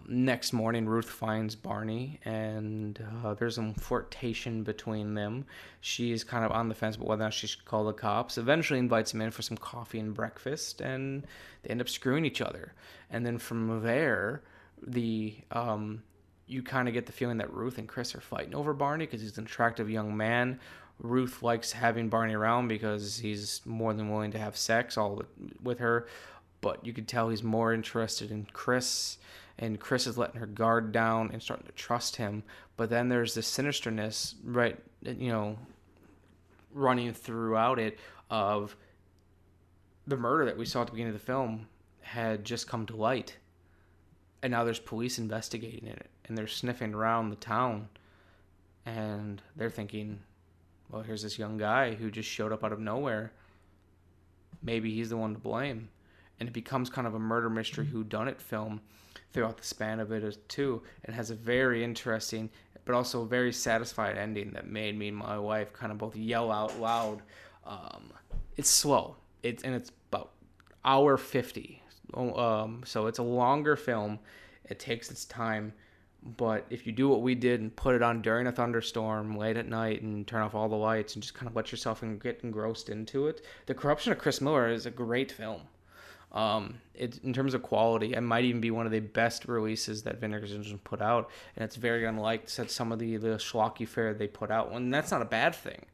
[SPEAKER 1] Next morning, Ruth finds Barney, and there's some flirtation between them. She's kind of on the fence about whether or not she should call the cops. Eventually invites him in for some coffee and breakfast, and they end up screwing each other. And then from there, you kind of get the feeling that Ruth and Chris are fighting over Barney because he's an attractive young man. Ruth likes having Barney around because he's more than willing to have sex with her, but you could tell he's more interested in Chris, and Chris is letting her guard down and starting to trust him. But then there's this sinisterness, right, running throughout it, of the murder that we saw at the beginning of the film had just come to light, and now there's police investigating it, and they're sniffing around the town, and they're thinking, well, here's this young guy who just showed up out of nowhere. Maybe he's the one to blame. And it becomes kind of a murder mystery whodunit film throughout the span of it too. It has a very interesting, but also very satisfied ending that made me and my wife kind of both yell out loud. It's slow. It's about hour 50. So it's a longer film. It takes its time. But if you do what we did and put it on during a thunderstorm late at night and turn off all the lights and just kind of let yourself get engrossed into it, The Corruption of Chris Miller is a great film. In terms of quality, it might even be one of the best releases that Vinegar Syndrome put out, and it's very unlike some of the schlocky fare they put out, and that's not a bad thing.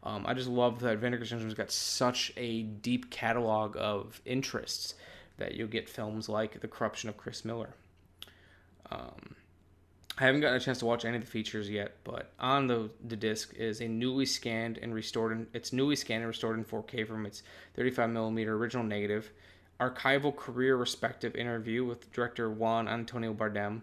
[SPEAKER 1] I just love that Vinegar Syndrome's got such a deep catalog of interests that you'll get films like The Corruption of Chris Miller. I haven't gotten a chance to watch any of the features yet, but on the disc is a newly scanned and restored in 4K from its 35mm original negative, archival career respective interview with director Juan Antonio Bardem,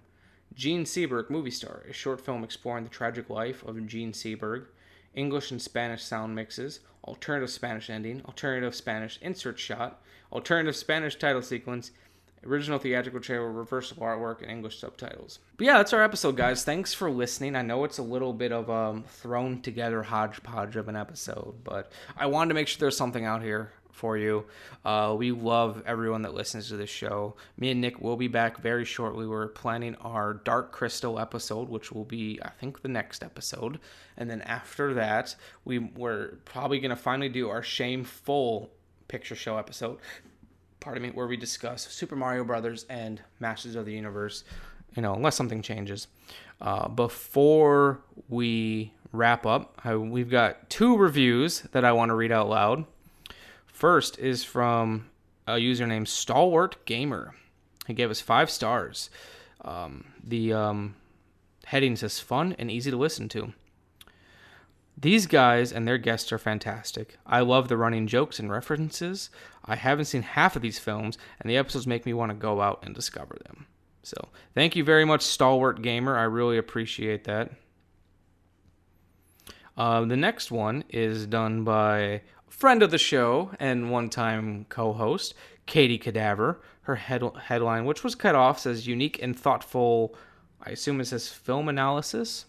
[SPEAKER 1] Gene Seberg, movie star, a short film exploring the tragic life of Gene Seberg, English and Spanish sound mixes, alternative Spanish ending, alternative Spanish insert shot, alternative Spanish title sequence, original theatrical trailer, reversible artwork, and English subtitles. But yeah, that's our episode, guys. Thanks for listening. I know it's a little bit of thrown together hodgepodge of an episode, but I wanted to make sure there's something out here for you. We love everyone that listens to this show. Me and Nick will be back very shortly. We're planning our Dark Crystal episode, which will be, I think, the next episode. And then after that, we're probably going to finally do our Shameful Picture Show episode, where we discuss Super Mario Brothers and Masters of the Universe, unless something changes. Before we wrap up, we've got 2 reviews that I want to read out loud. First is from a username Stalwart Gamer. He gave us 5 stars. The heading says fun and easy to listen to. These guys and their guests are fantastic. I love the running jokes and references. I haven't seen half of these films, and the episodes make me want to go out and discover them. So, thank you very much, Stalwart Gamer. I really appreciate that. The next one is done by a friend of the show and one-time co-host, Katie Cadaver. Her headline, which was cut off, says unique and thoughtful, I assume it says film analysis.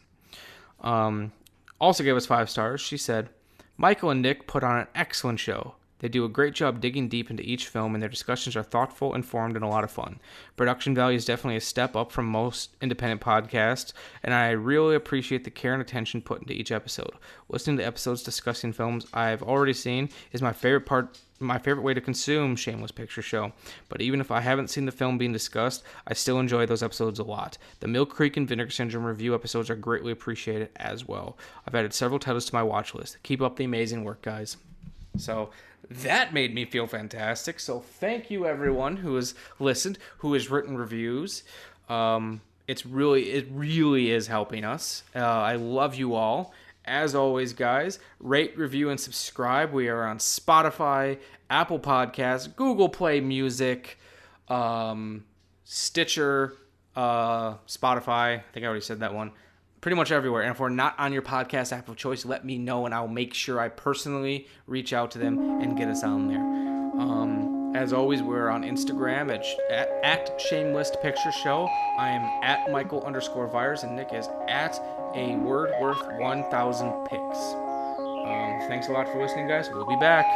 [SPEAKER 1] Also gave us 5 stars. She said, Michael and Nick put on an excellent show. They do a great job digging deep into each film, and their discussions are thoughtful, informed, and a lot of fun. Production value is definitely a step up from most independent podcasts, and I really appreciate the care and attention put into each episode. Listening to episodes discussing films I've already seen is my favorite way to consume Shameless Picture Show. But even if I haven't seen the film being discussed, I still enjoy those episodes a lot. The Mill Creek and Vinegar Syndrome review episodes are greatly appreciated as well. I've added several titles to my watch list. Keep up the amazing work, guys. So that made me feel fantastic. So thank you, everyone who has listened, who has written reviews. It really is helping us. I love you all. As always, guys, rate, review, and subscribe. We are on Spotify, Apple Podcasts, Google Play Music, Stitcher, Spotify. I think I already said that one. Pretty much everywhere. And if we're not on your podcast app of choice, let me know, and I'll make sure I personally reach out to them and get us on there. As always, we're on Instagram at Shameless Picture Show. I am at Michael_Viers, and Nick is at a word worth 1,000 pics. Thanks a lot for listening, guys. We'll be back.